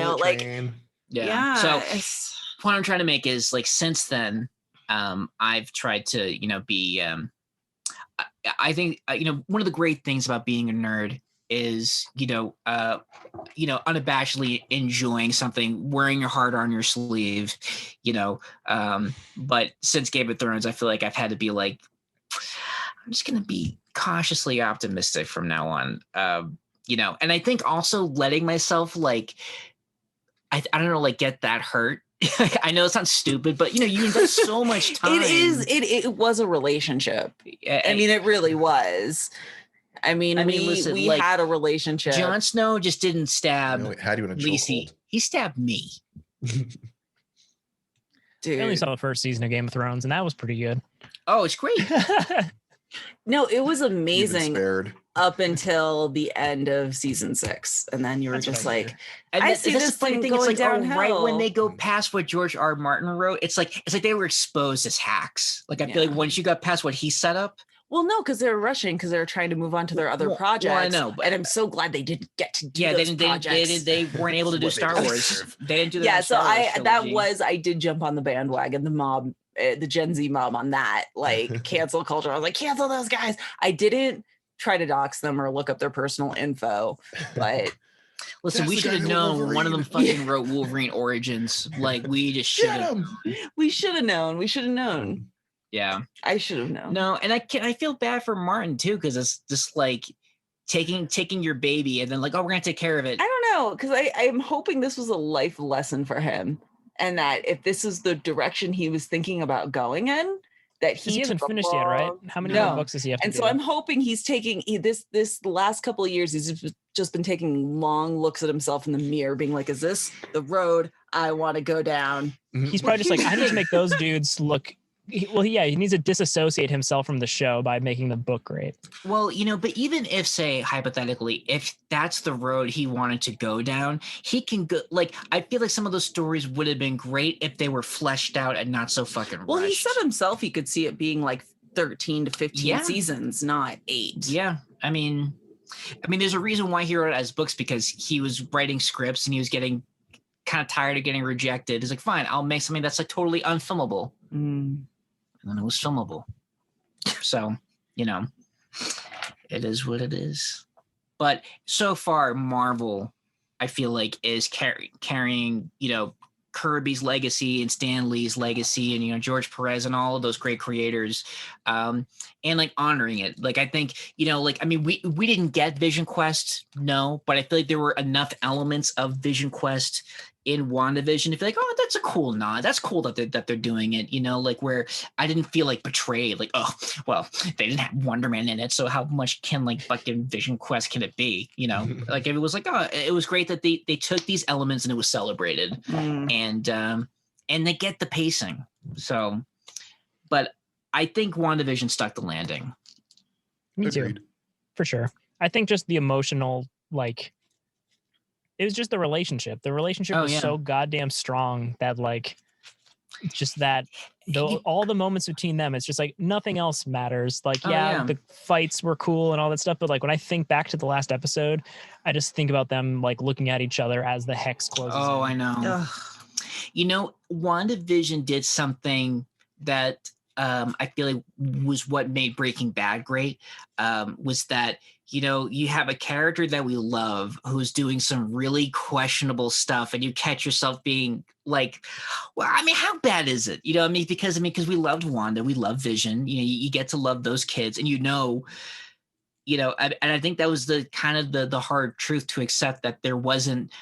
what I'm trying to make is, like, since then I've tried to be I think one of the great things about being a nerd is unabashedly enjoying something, wearing your heart on your sleeve, but since Game of Thrones, I feel like I've had to be like, I'm just gonna be cautiously optimistic from now on, and I think also letting myself, like, I don't know, like, get that hurt. I know it sounds stupid, but you invest so much time. It was a relationship. I mean, it really was. I mean, listen, we like, had a relationship. Jon Snow just didn't stab had you in a Lacey. He stabbed me. Dude. I only saw the first season of Game of Thrones, and that was pretty good. Oh, it's great. No, it was amazing up until the end of season 6, and then you were just like, and I see this thing going like, downhill. Right when they go past what George R. Martin wrote, it's like they were exposed as hacks. Like, I feel like once you got past what he set up. Well, no, because they were rushing, because they were trying to move on to their other projects. Well, I know, but, and I'm so glad they didn't get to do those projects. They weren't able to do Star Wars. They didn't do that. Yeah, so I did jump on the bandwagon, the Gen Z mob on that, like, cancel culture. I was like, cancel those guys. I didn't try to dox them or look up their personal info, but listen, we should have known one of them fucking wrote Wolverine Origins. Like, we just should have. We should have known. Yeah, I should have known. No, and I feel bad for Martin too, because it's just like taking your baby and then like, oh, we're gonna take care of it. I don't know, because I'm hoping this was a life lesson for him, and that if this is the direction he was thinking about going in, that he hasn't finished yet, right? How many more books does he have to and do? So I'm hoping he's taking this last couple of years, he's just been taking long looks at himself in the mirror, being like, is this the road I want to go down? He's probably just like, I need to make those dudes look he needs to disassociate himself from the show by making the book great. Well, but even if, say, hypothetically, if that's the road he wanted to go down, he can go. Like, I feel like some of those stories would have been great if they were fleshed out and not so fucking rushed. Well, he said himself he could see it being like 13 to 15 seasons, not 8. Yeah, I mean, there's a reason why he wrote it as books, because he was writing scripts and he was getting kind of tired of getting rejected. He's like, fine, I'll make something that's like totally unfilmable. And then it was filmable. So, it is what it is. But so far, Marvel, I feel like, is carrying, Kirby's legacy and Stan Lee's legacy and, George Perez and all of those great creators, and like honoring it. Like, I think, we didn't get Vision Quest, no, but I feel like there were enough elements of Vision Quest in WandaVision to feel like, oh, that's a cool nod. That's cool that they're doing it, like where I didn't feel like betrayed. Like, oh, well, they didn't have Wonder Man in it, so how much can like fucking Vision Quest can it be? Like it was like, oh, it was great that they took these elements and it was celebrated, and they get the pacing. So, but I think WandaVision stuck the landing. Me too, for sure. I think just the emotional, like, it was just the relationship. The relationship was so goddamn strong that, like, just that, all the moments between them, it's just like nothing else matters. Like, the fights were cool and all that stuff, but like when I think back to the last episode, I just think about them like looking at each other as the hex closes. Oh, in. I know. Ugh. WandaVision did something that I feel like was what made Breaking Bad great, was that, you have a character that we love who's doing some really questionable stuff, and you catch yourself being like, well, how bad is it? Because we loved Wanda, we love Vision, you get to love those kids, and and I think that was the kind of the hard truth to accept, that there wasn't,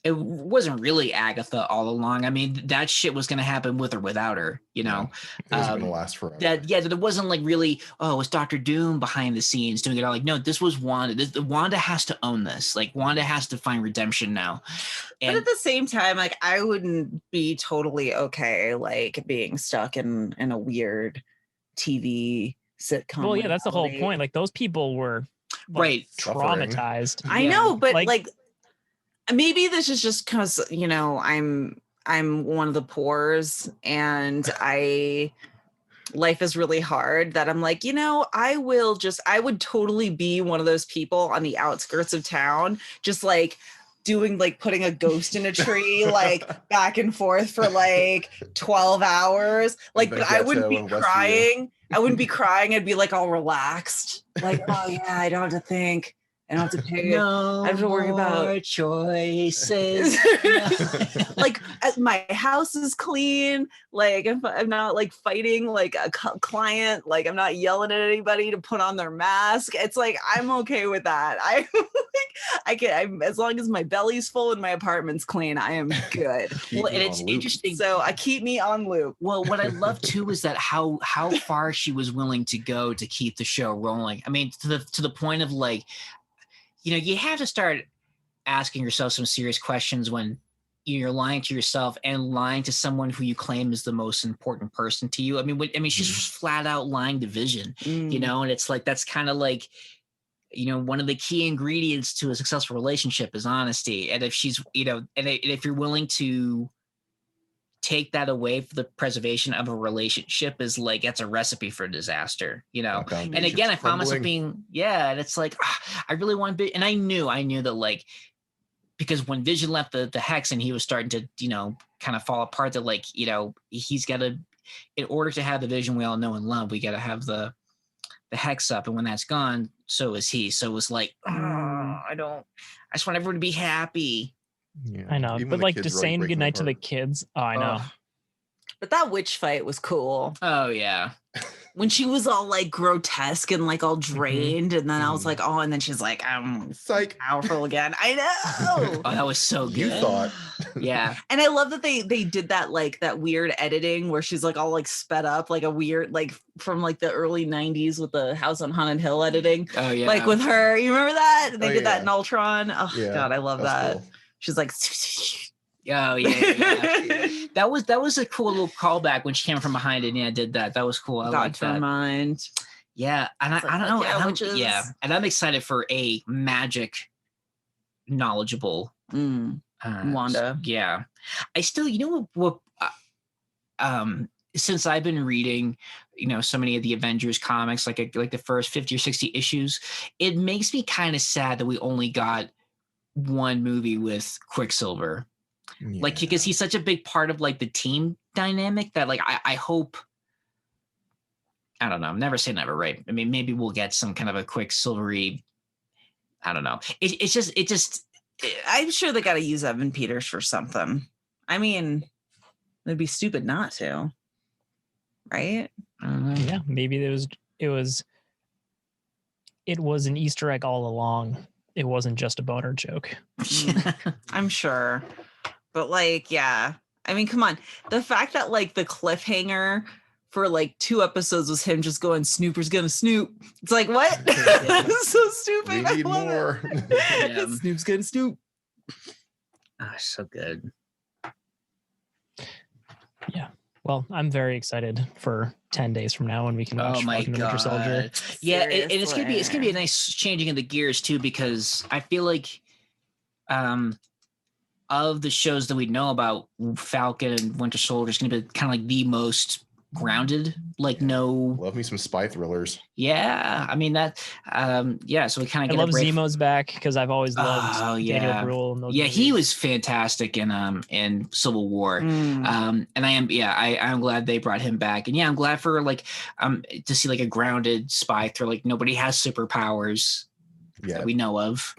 it wasn't really Agatha all along. That shit was going to happen with or without her, It wasn't going to last forever. That it wasn't like really, oh, it was Dr. Doom behind the scenes doing it all. Like, no, this was Wanda. Wanda has to own this. Like, Wanda has to find redemption now. But at the same time, like, I wouldn't be totally okay, like, being stuck in a weird TV sitcom. Well, yeah, that's the whole point. Like, those people were right traumatized. I know, but like maybe this is just because I'm one of the poors, and life is really hard, that I'm like, I would totally be one of those people on the outskirts of town, just like doing, like, putting a ghost in a tree, like back and forth for like 12 hours. Like, but I wouldn't be crying. I wouldn't be crying. I'd be like all relaxed. Like, oh yeah, I don't have to think. I don't have to pay. No, I have to worry about choices. Like, my house is clean. Like, I'm not like fighting like a client. Like, I'm not yelling at anybody to put on their mask. It's like, I'm okay with that. As long as my belly's full and my apartment's clean, I am good. Well, and it's interesting. So I keep me on loop. Well, what I love too is that how far she was willing to go to keep the show rolling. To the point of like, you have to start asking yourself some serious questions when you're lying to yourself and lying to someone who you claim is the most important person to you. She's just flat out lying to Vision, and it's like, that's kind of like, one of the key ingredients to a successful relationship is honesty. And if she's, and if you're willing to take that away for the preservation of a relationship, is like, that's a recipe for disaster, and again, I found myself being, and it's like, I really want to be, and I knew that, like, because when Vision left the hex and he was starting to, kind of fall apart, that like, he's got to, in order to have the Vision we all know and love, we got to have the hex up, and when that's gone, so is he. So it was like, I just want everyone to be happy. Yeah. I know, but like just saying goodnight to the kids. Oh, I know. But that witch fight was cool. Oh yeah. When she was all like grotesque and like all drained, and then I was like, oh, and then she's like, I'm psych, powerful again. I know. Oh, that was so good. You thought. Yeah. And I love that they did that, like that weird editing where she's like all like sped up, like a weird, like from like the early 90s with the House on Haunted Hill editing. Oh yeah. Like with her, you remember that? They did that in Ultron. Oh yeah, God, I love that. Cool. She's like, Oh yeah. That was a cool little callback when she came from behind it. Yeah, did that. That was cool. I like that. Mind. Yeah, and I don't know. And I'm excited for a magic knowledgeable Wanda. Yeah, I still, what since I've been reading, so many of the Avengers comics, like the first 50 or 60 issues, it makes me kind of sad that we only got one movie with Quicksilver. Yeah. Like, because he's such a big part of like the team dynamic that like I hope, I don't know, never say never, right? I mean, maybe we'll get some kind of a Quicksilvery, I don't know. It's just I'm sure they got to use Evan Peters for something. I mean, it'd be stupid not to, right? Yeah, maybe it was an Easter egg all along. It wasn't just a boner joke. I'm sure. But like, yeah. I mean, come on. The fact that like the cliffhanger for like 2 episodes was him just going, Snooper's gonna snoop. It's like, what? That's so stupid. We need more. Snoop's gonna snoop. So good. Yeah. Well, I'm very excited for 10 days from now when we can watch Falcon and Winter Soldier. Yeah, and it's gonna be a nice changing of the gears too, because I feel like of the shows that we know about, Falcon and Winter Soldier is gonna be kind of like the most grounded, like love me some spy thrillers. Yeah, I mean that. So we kind of. I love Zemo's back because I've always loved Daniel Bruhl. And those movies. He was fantastic in Civil War. And I'm glad they brought him back. And I'm glad for like to see like a grounded spy thriller. Like nobody has superpowers that we know of.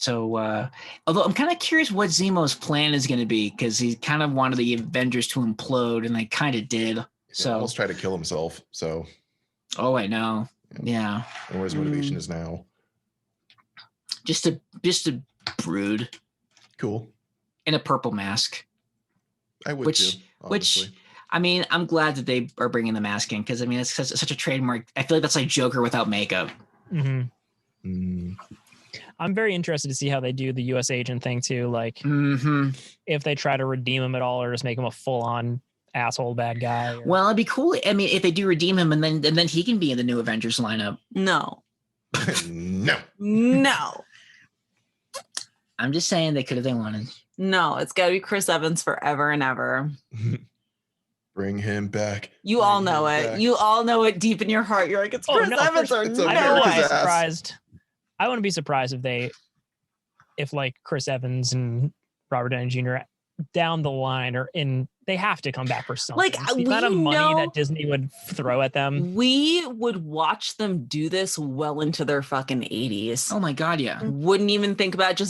So, although I'm kind of curious what Zemo's plan is going to be, because he kind of wanted the Avengers to implode, and they kind of did. So he almost tried to kill himself. So, I know. Yeah. And what his motivation is now? Just to brood. Cool. In a purple mask. I would too. Which, I mean, I'm glad that they are bringing the mask in, because I mean, it's such a trademark. I feel like that's like Joker without makeup. I'm very interested to see how they do the U.S. agent thing too. Like, if they try to redeem him at all, or just make him a full-on asshole bad guy. Well, it'd be cool. I mean, if they do redeem him, and then he can be in the new Avengers lineup. No. No. I'm just saying they could if they wanted. No, it's got to be Chris Evans forever and ever. Bring him back. You all know it. Back. You all know it deep in your heart. You're like, it's Chris Evans or no way. I wouldn't be surprised. I wouldn't be surprised if like Chris Evans and Robert Downey Jr. down the line are in. They have to come back for something. Like the amount of money that Disney would throw at them. We would watch them do this well into their fucking 80s. Oh my god, yeah. Wouldn't even think about you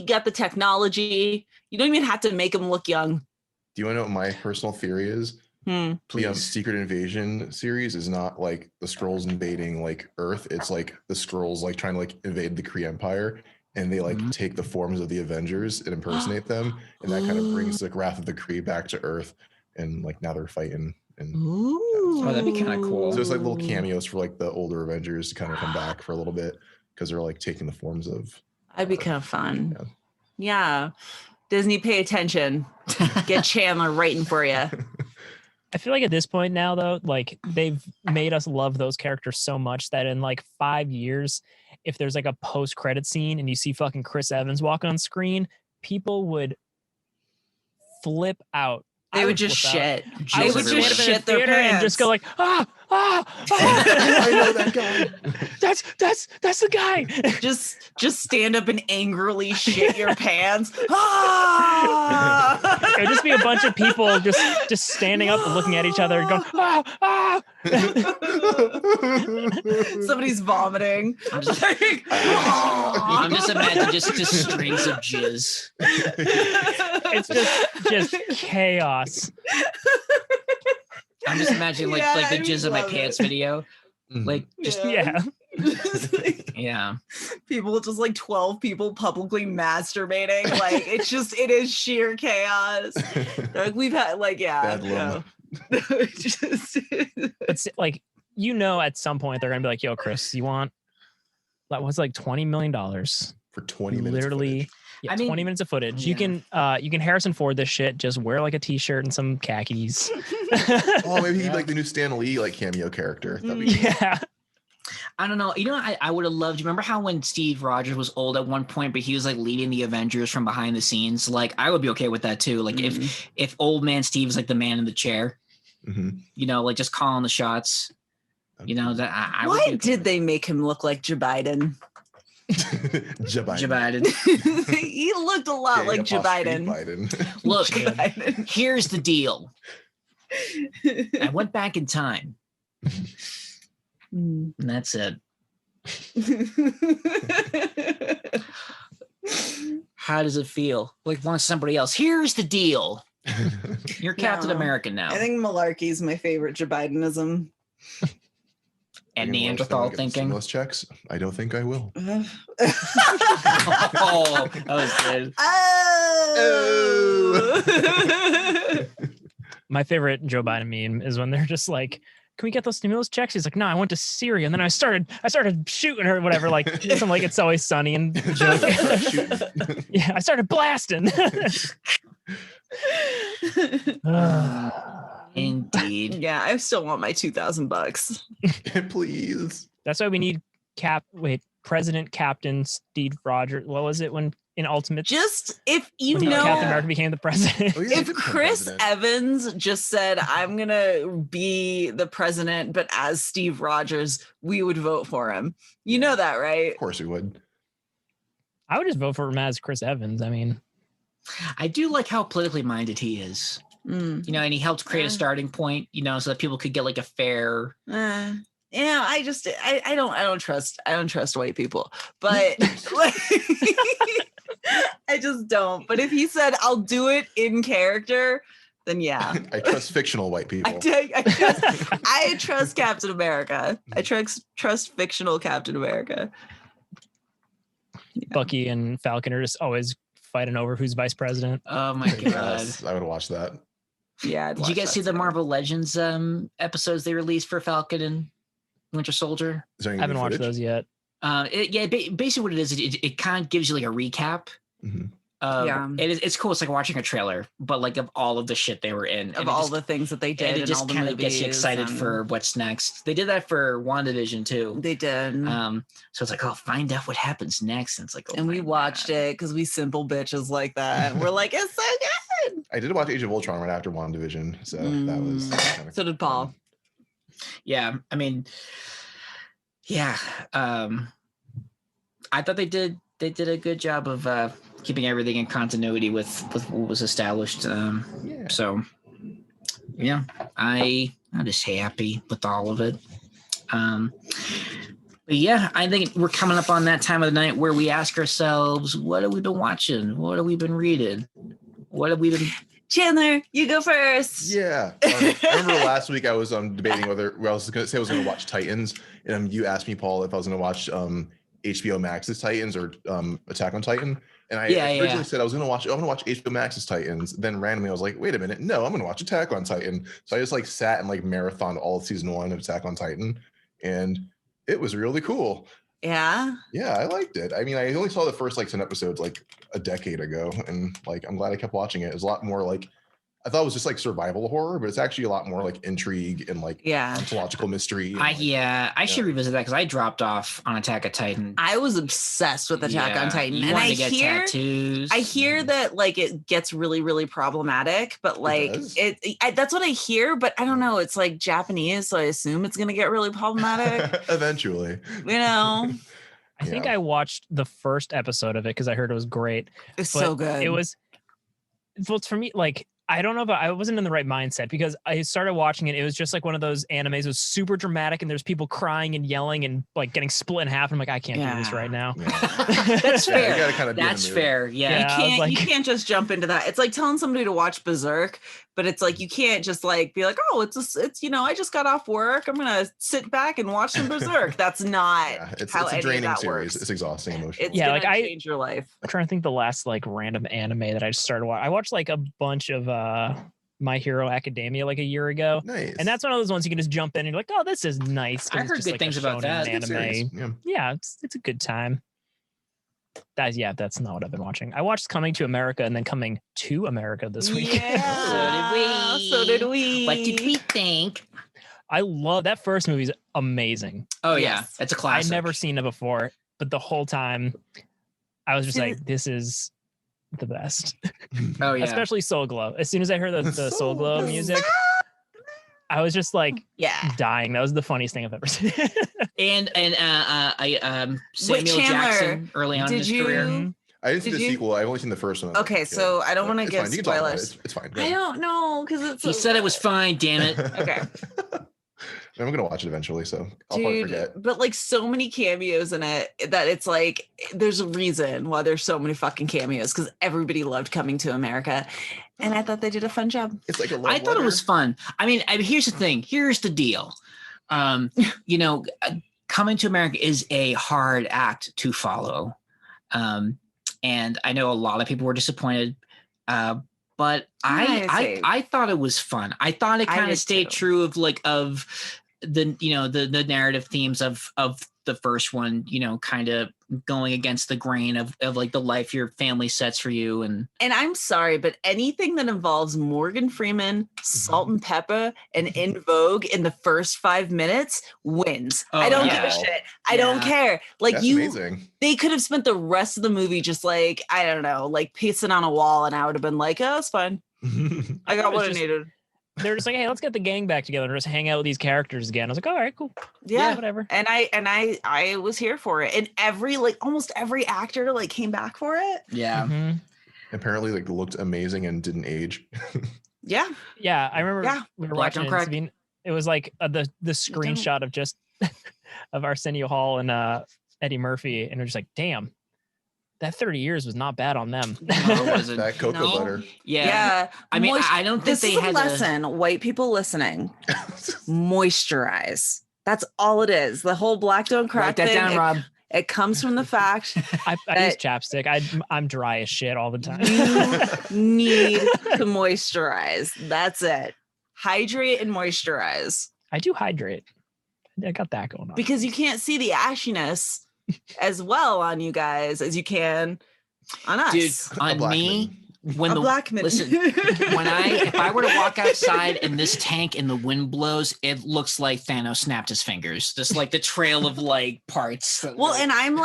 got the technology. You don't even have to make them look young. Do you want to know what my personal theory is? The Secret Invasion series is not like the Skrulls invading like Earth. It's like the Skrulls like trying to like invade the Kree Empire, and they like take the forms of the Avengers and impersonate them, and that kind of brings the wrath of the Kree back to Earth, and like now they're fighting. And that'd be kind of cool. So it's like little cameos for like the older Avengers to kind of come back for a little bit, because they're like taking the forms of. That'd be kind of fun. Yeah. Disney, pay attention. Get Chandler writing for you. I feel like at this point now, though, like they've made us love those characters so much that in like 5 years, if there's like a post-credit scene and you see fucking Chris Evans walk on screen, people would flip out. They would just shit. They would just shit their pants and just go like, I know that guy. That's the guy. Just stand up and angrily shit your pants. It would just be a bunch of people just standing up and looking at each other and going, Somebody's vomiting. I'm just imagining just strings of jizz. It's just chaos. I'm just imagining like the jizz in my pants video. Like just yeah. People just like 12 people publicly masturbating. Like it is sheer chaos. Like we've had It's like, at some point they're gonna be like, yo, Chris, you want that was like $20 million. for 20 minutes. Literally, yeah, 20 minutes of footage. Yeah. You can Harrison Ford this shit. Just wear like a t-shirt and some khakis. Oh, maybe he'd like the new Stan Lee like cameo character. That'd be yeah. I don't know. You know, I would have loved. You remember how when Steve Rogers was old at one point, but he was like leading the Avengers from behind the scenes? Like, I would be okay with that too. Like, if old man Steve is like the man in the chair, you know, like just calling the shots. You know that. Why did they make him look like Joe Biden? Joe Biden. He looked a lot like Joe Biden. Look, here's the deal. I went back in time. And that's it. How does it feel? Like want somebody else. Here's the deal. You're Captain America now. I think malarkey is my favorite Joe Bidenism. And Neanderthal thinking. Stimulus checks? I don't think I will. Oh, that was good. Oh. My favorite Joe Biden meme is when they're just like, "Can we get those stimulus checks?" He's like, "No, I went to Syria and then I started shooting her," whatever. Like something like It's Always Sunny and joke. Yeah, I started blasting. Indeed. Yeah, I still want my $2,000. Please. That's why we need President Captain Steve Rogers. What was it when in Ultimate? Just if you when know, Captain America became the president. Oh, yeah, if Chris Evans just said, "I'm gonna be the president," but as Steve Rogers, we would vote for him. You know that, right? Of course we would. I would just vote for him as Chris Evans. I mean, I do like how politically minded he is. You know, and he helped create a starting point, you know, so that people could get like a fair. Yeah, I don't trust white people, but I just don't. But if he said, "I'll do it in character," then yeah. I trust fictional white people. I trust Captain America. I trust fictional Captain America. Yeah. Bucky and Falcon are just always fighting over who's vice president. Oh my god! I would watch that. Yeah. Did you guys see the Marvel Legends episodes they released for Falcon and Winter Soldier? I haven't watched those yet. Basically what it is, it kind of gives you like a recap. It's cool. It's like watching a trailer, but like of all of the shit they were in, of all the things that they did, and it just kind of gets you excited for what's next. They did that for WandaVision too. They did. So it's like, oh, find out what happens next, and it's like, oh, and we watched it because we simple bitches like that. We're like, it's so good. I did watch Age of Ultron right after WandaVision, so that was kind of so did Paul. Fun. Yeah, I mean, yeah, I thought they did a good job of keeping everything in continuity with what was established. So yeah, I'm just happy with all of it. But yeah, I think we're coming up on that time of the night where we ask ourselves, what have we been watching? What have we been reading? What have we been... Chandler, you go first. Yeah. I remember last week I was debating whether I was going to say I was going to watch Titans, and you asked me, Paul, if I was going to watch HBO Max's Titans or Attack on Titan. And I originally said I'm going to watch HBO Max's Titans. Then randomly I was like, wait a minute, no, I'm going to watch Attack on Titan. So I just like sat and like marathoned all of season 1 of Attack on Titan, and it was really cool. Yeah. Yeah, I liked it. I mean, I only saw the first like 10 episodes like a decade ago, and like I'm glad I kept watching it. It was a lot more like I thought it was just like survival horror, but it's actually a lot more like intrigue and like ontological mystery. I should revisit that because I dropped off on Attack on Titan. I was obsessed with Attack on Titan, and I hear that like it gets really, really problematic, but like that's what I hear. But I don't know. It's like Japanese, so I assume it's gonna get really problematic eventually. You know. I think I watched the first episode of it because I heard it was great. It's so good. It was. Well, it's for me like. I don't know if I wasn't in the right mindset because I started watching it. It was just like one of those animes. It was super dramatic and there's people crying and yelling and like getting split in half. And I'm like, I can't do this right now. Yeah. That's fair. You gotta kind of That's fair. Yeah. You can't just jump into that. It's like telling somebody to watch Berserk, but it's like, you can't just like be like, oh, it's I just got off work. I'm going to sit back and watch some Berserk. That's not how it's a draining series. Works. It's exhausting emotionally. It's going to change your life. I'm trying to think the last like random anime that I just started watching. I watched like a bunch of My Hero Academia like a year ago. Nice. And that's one of those ones you can just jump in and you're like, oh, this is nice. I heard good things about that. Anime. Yeah, it's a good time. That's not what I've been watching. I watched Coming to America and then Coming to America this week. Yeah, so did we. What did we think? I love that first movie's amazing. Oh yeah, it's a classic. I'd never seen it before, but the whole time I was just like, this is the best. Oh yeah, especially Soul Glow. As soon as I heard the Soul Glow music, I was just like, dying. That was the funniest thing I've ever seen. and Samuel Jackson early on in his career. I didn't see the sequel. I've only seen the first one. Okay, so I don't want to give spoilers. It's fine. I don't know because it's. He said it was fine. Damn it. Okay. I'm gonna watch it eventually, so I'll probably forget. But like so many cameos in it that it's like there's a reason why there's so many fucking cameos because everybody loved Coming to America, and I thought they did a fun job. It's like I thought it was fun. I mean, here's the thing. Here's the deal. Coming to America is a hard act to follow, and I know a lot of people were disappointed. But I thought it was fun. I thought it kind of stayed true of the narrative themes of the first one, kind of going against the grain of like the life your family sets for you. And I'm sorry, but anything that involves Morgan Freeman, Salt and Pepper, and In Vogue in the first 5 minutes wins. I don't give a shit. I don't care. Like that's amazing. They could have spent the rest of the movie just like, I don't know, like pacing on a wall, and I would have been like, oh, it's fine. I got what I needed. They're just like, hey, let's get the gang back together and just hang out with these characters again. I was like, all right, cool. Yeah, whatever. And I was here for it. And almost every actor came back for it. Yeah. Mm-hmm. Apparently looked amazing and didn't age. Yeah. Yeah. I remember we were watching it. Sabine, it was like the screenshot of just of Arsenio Hall and Eddie Murphy. And we're just like, damn. That 30 years was not bad on them. No, it wasn't. That cocoa butter. Yeah. I mean, I don't think they had a lesson. White people listening, moisturize. That's all it is. The whole black don't crack thing. Write that down, Rob. It comes from the fact I use chapstick. I'm dry as shit all the time. You need to moisturize. That's it. Hydrate and moisturize. I do hydrate. I got that going on. Because you can't see the ashiness as well on you guys as you can on us. Dude, on me, when listen, if I were to walk outside and this tank and the wind blows, it looks like Thanos snapped his fingers. Just like the trail of parts. Well, and I'm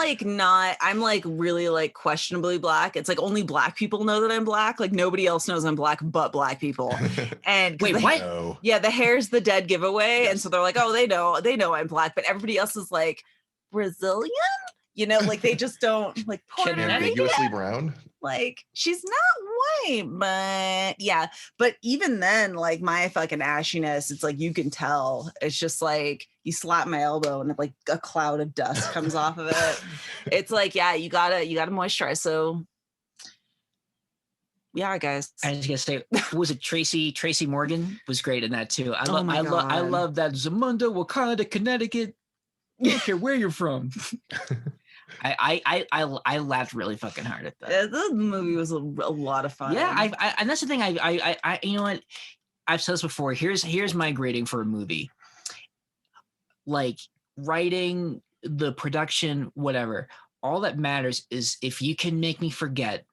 really questionably black. It's like only black people know that I'm black. Like nobody else knows I'm black but black people. And wait, what? No. Yeah, the hair's the dead giveaway. Yes. And so they're like, oh, they know I'm black, but everybody else is like Brazilian, they just don't Puerto Rican. Ambiguously brown. She's not white, but yeah. But even then, my fucking ashiness, it's you can tell. It's just you slap my elbow and a cloud of dust comes off of it. It's you gotta moisturize. So yeah, guys. I was gonna say, was it Tracy Morgan was great in that too. I love that Zamunda, Wakanda, Connecticut. I don't care where you're from. I laughed really fucking hard at that. Yeah, the movie was a lot of fun. Yeah, and that's the thing. I you know what? I've said this before. Here's my grading for a movie. Writing, the production, whatever. All that matters is if you can make me forget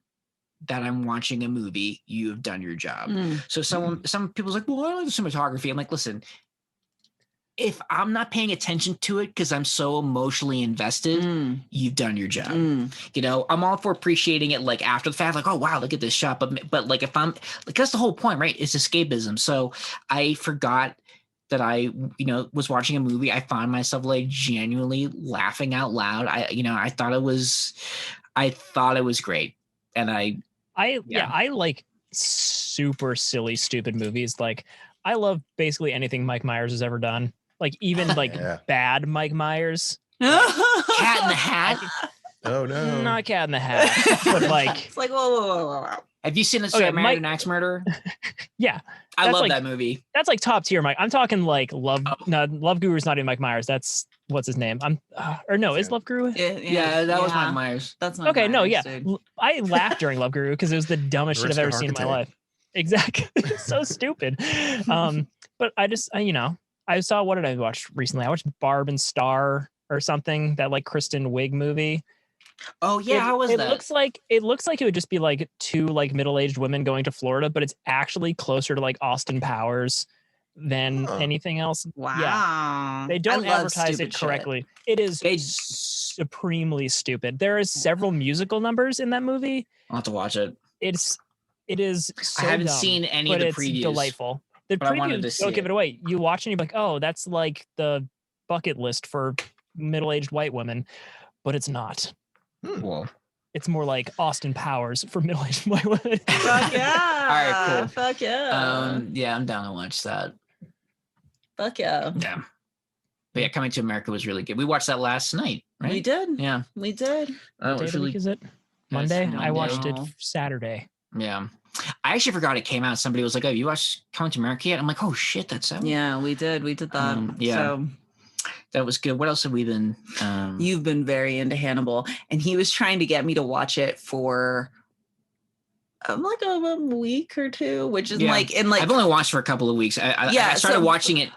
that I'm watching a movie, you have done your job. So some people's like, well, I like the cinematography. I'm like, listen. If I'm not paying attention to it because I'm so emotionally invested, you've done your job. I'm all for appreciating it after the fact, oh wow, look at this shot. But if I'm that's the whole point, right? It's escapism. So I forgot that I was watching a movie. I found myself genuinely laughing out loud. I thought it was great, and I like super silly, stupid movies. I love basically anything Mike Myers has ever done. Even bad Mike Myers. Cat in the Hat. Oh no. Not Cat in the Hat. But it's whoa. Have you seen the Married an Axe Murderer? Yeah. I love that movie. That's top tier Mike. I'm talking Love. No, Love Guru's not even Mike Myers. That's what's his name? Is Love Guru? Yeah, that was Mike Myers. That's not okay. Myers, No, yeah. Dude. I laughed during Love Guru because it was the dumbest shit I've ever seen in my life. Exactly. So stupid. But I just, I saw, what did I watch recently? I watched Barb and Star or something, that Kristen Wiig movie. Oh yeah, how was it that? It looks like it would just be like two like middle-aged women going to Florida, but it's actually closer to like Austin Powers than anything else. Wow. Yeah. They don't advertise it correctly. Shit. It is supremely stupid. There is several musical numbers in that movie. I'll have to watch it. It is so I haven't dumb, seen any of the previews. It's delightful. The previews don't give it away. You watch and you're like, oh, that's like the bucket list for middle-aged white women, but it's not. Well, it's more like Austin Powers for middle-aged white women. Fuck yeah! All right, cool. Fuck yeah! Yeah, I'm down to watch that. Fuck yeah! Yeah. But yeah, Coming to America was really good. We watched that last night, right? We did. Yeah, we did. What day of the week is it? Monday? I watched it Saturday. Yeah. I actually forgot it came out. Somebody was like, "Oh, you watched Coming to America yet?" I'm like, "Oh shit, that's out." Yeah, we did. We did that. Yeah. So. That was good. What else have we been? You've been very into Hannibal, and he was trying to get me to watch it for like a week or two, which is I've only watched for a couple of weeks. I started watching it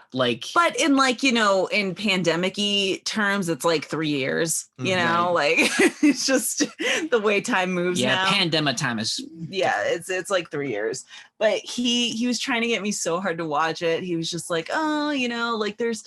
but in in pandemic-y terms, it's like 3 years, you know, like it's just the way time moves now. Yeah, pandemic time is. Yeah, it's like 3 years. But he was trying to get me so hard to watch it. He was just like, oh, you know, like there's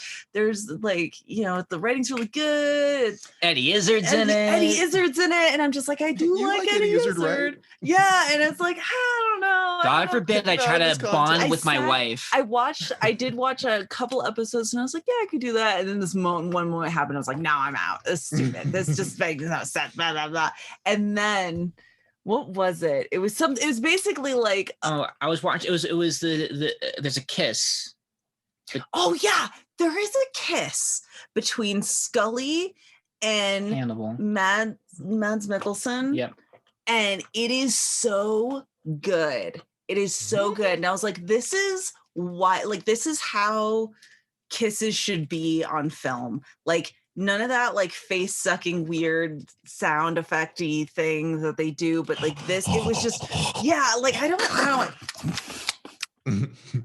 like, you know, the writing's really good. Eddie Izzard's in it. Eddie Izzard's in it. And I'm just like, I do like Eddie Izzard. Right? Yeah. And it's like, I don't know. God forbid I try to bond with my wife. I did watch a couple episodes and I was like, yeah, I could do that. And then this one moment happened. I was like, no, I'm out. This is stupid. This just makes no sense. Blah, blah, blah. And then what was it? It was basically like I was watching. It was the there's a kiss. Oh yeah, there is a kiss between Scully and Hannibal. Mads Mikkelsen. Yep. And it is so good. It is so good. And I was like, this is why, like, this is how kisses should be on film. Like, none of that like face sucking weird sound effecty thing that they do, but like this, it was just, yeah, like I don't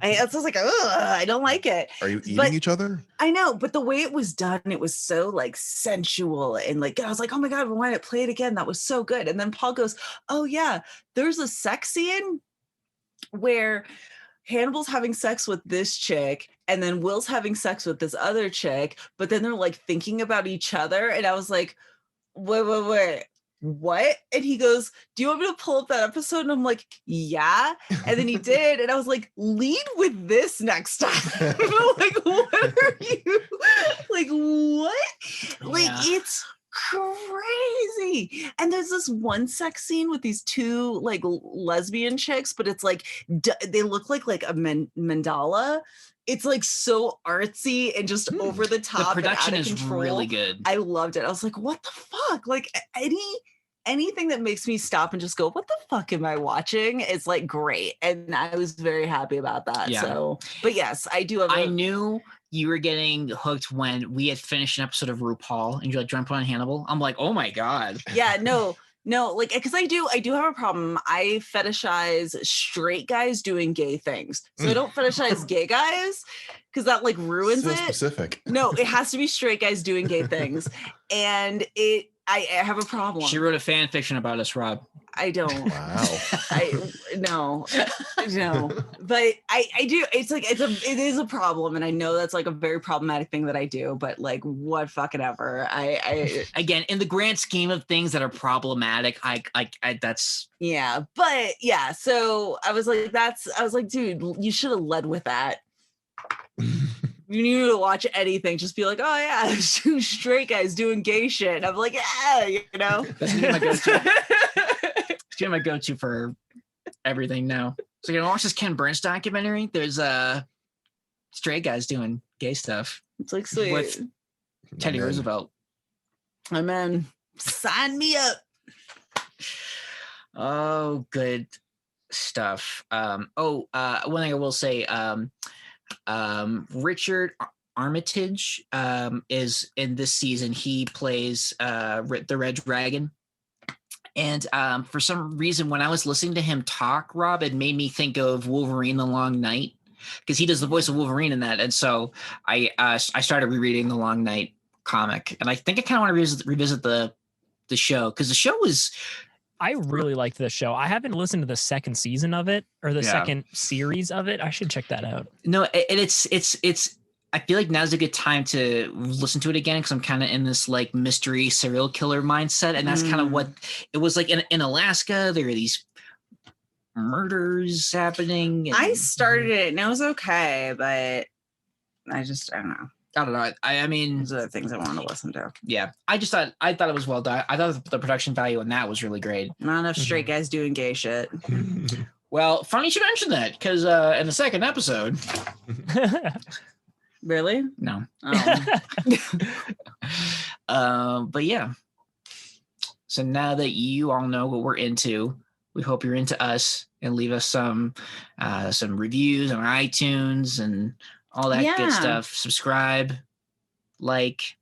I was like, I don't like it. Are you eating each other? I know, but the way it was done, it was so like sensual and like I was like, oh my god, why didn't I play it again? That was so good. And then Paul goes, oh yeah, there's a sex scene where Hannibal's having sex with this chick and then Will's having sex with this other chick, but then they're like thinking about each other. And I was like, wait, what? And he goes, do you want me to pull up that episode? And I'm like, yeah. And then he did. And I was like, lead with this next time. Like, what are you? Like, what? Like, it's crazy. And there's this one sex scene with these two like lesbian chicks, but it's like they look like a mandala. It's like so artsy and just over the top. The production is control. Really good. I loved it. I was like, what the fuck? Like anything that makes me stop and just go, what the fuck am I watching? It's like great. And I was very happy about that. Yeah. So, but yes, I do have I knew you were getting hooked when we had finished an episode of RuPaul and you're like, jump on Hannibal. I'm like, oh my God. Yeah, no, like, because I do have a problem. I fetishize straight guys doing gay things. So I don't fetishize gay guys because that like ruins it. Specific. No, it has to be straight guys doing gay things. And I have a problem. She wrote a fan fiction about us, Rob. I don't. Wow. No. But I do. It's like it is a problem, and I know that's like a very problematic thing that I do. But like, what fucking ever. I again, in the grand scheme of things that are problematic, I that's yeah. But yeah, so I was like, dude, you should have led with that. You need to watch anything, just be like, oh yeah, there's two straight guys doing gay shit. And I'm like, yeah, you know. That's my go-to. It's my go-to for everything now. So you know, watch this Ken Burns documentary. There's straight guys doing gay stuff. It's like sweet. With Teddy Roosevelt. Amen. Sign me up. Oh, good stuff. One thing I will say, Richard Armitage is in this season. He plays the Red Dragon. And for some reason, when I was listening to him talk, Rob, it made me think of Wolverine: The Long Night, because he does the voice of Wolverine in that. And so I started rereading the Long Night comic, and I think I kind of want to revisit the the show, because the show was. I really liked the show. I haven't listened to the second season of it or the second series of it. I should check that out. No, and it's. I feel like now's a good time to listen to it again because I'm kind of in this like mystery serial killer mindset, and that's kind of what it was like in Alaska. There were these murders happening. I started it and it was okay, but I don't know. I don't know. I mean, those are the things I want to listen to. Yeah, I thought it was well done. I thought the production value in that was really great. Not enough straight guys doing gay shit. Well, funny you should mention that because in the second episode, really? No. But yeah. So now that you all know what we're into, we hope you're into us and leave us some reviews on iTunes and all that good stuff. Subscribe, like,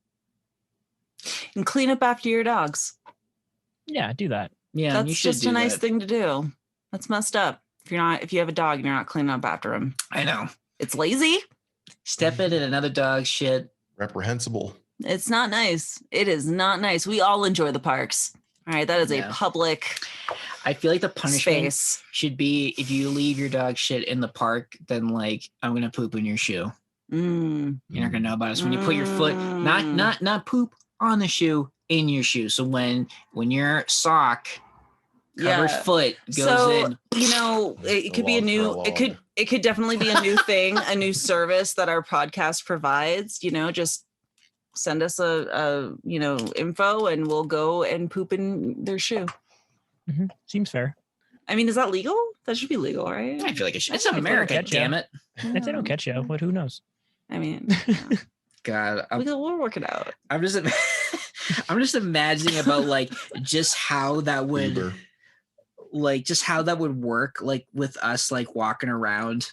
and clean up after your dogs. Yeah, do that. Yeah, that's you should just a nice thing to do. That's messed up. If you have a dog and you're not cleaning up after him. I know. It's lazy. Stepping in another dog's shit. Reprehensible. It's not nice. It is not nice. We all enjoy the parks. All right, that is a public. I feel like the punishment space should be if you leave your dog shit in the park, then like I'm gonna poop in your shoe. You're not gonna know about it. So when you put your foot, not poop on the shoe, in your shoe. So when your sock covered foot goes in. You know, it could be a new. It could definitely be a new thing, a new service that our podcast provides. You know, just send us a info and we'll go and poop in their shoe. Seems fair. I mean, is that legal? That should be legal, right? I feel like it should. It's America, damn it. If they don't catch you, who knows? I mean, God, we'll work it out. I'm just imagining about like just how that would, like just how that would work, like with us like walking around,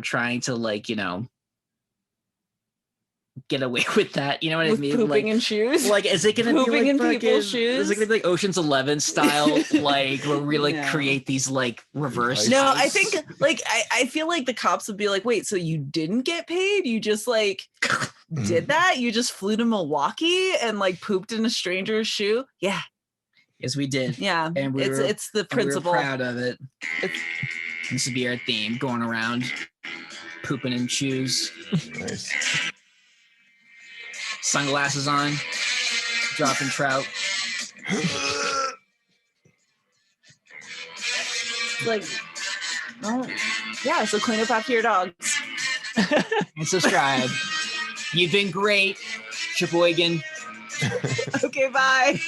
trying to like get away with that, you know what I mean? Pooping like in shoes. Like, is it gonna be like in people's shoes? Is it gonna be like Ocean's 11 style, like where we like create these like reverse? No, I think like I feel like the cops would be like, wait, so you didn't get paid? You just like did that? You just flew to Milwaukee and like pooped in a stranger's shoe? Yeah. Yes, we did. Yeah, and it's the principle. We're proud of it. This would be our theme, going around pooping in shoes. Nice. Sunglasses on, dropping trout. Like, so clean up after your dogs. And subscribe. You've been great, Sheboygan. Okay, bye.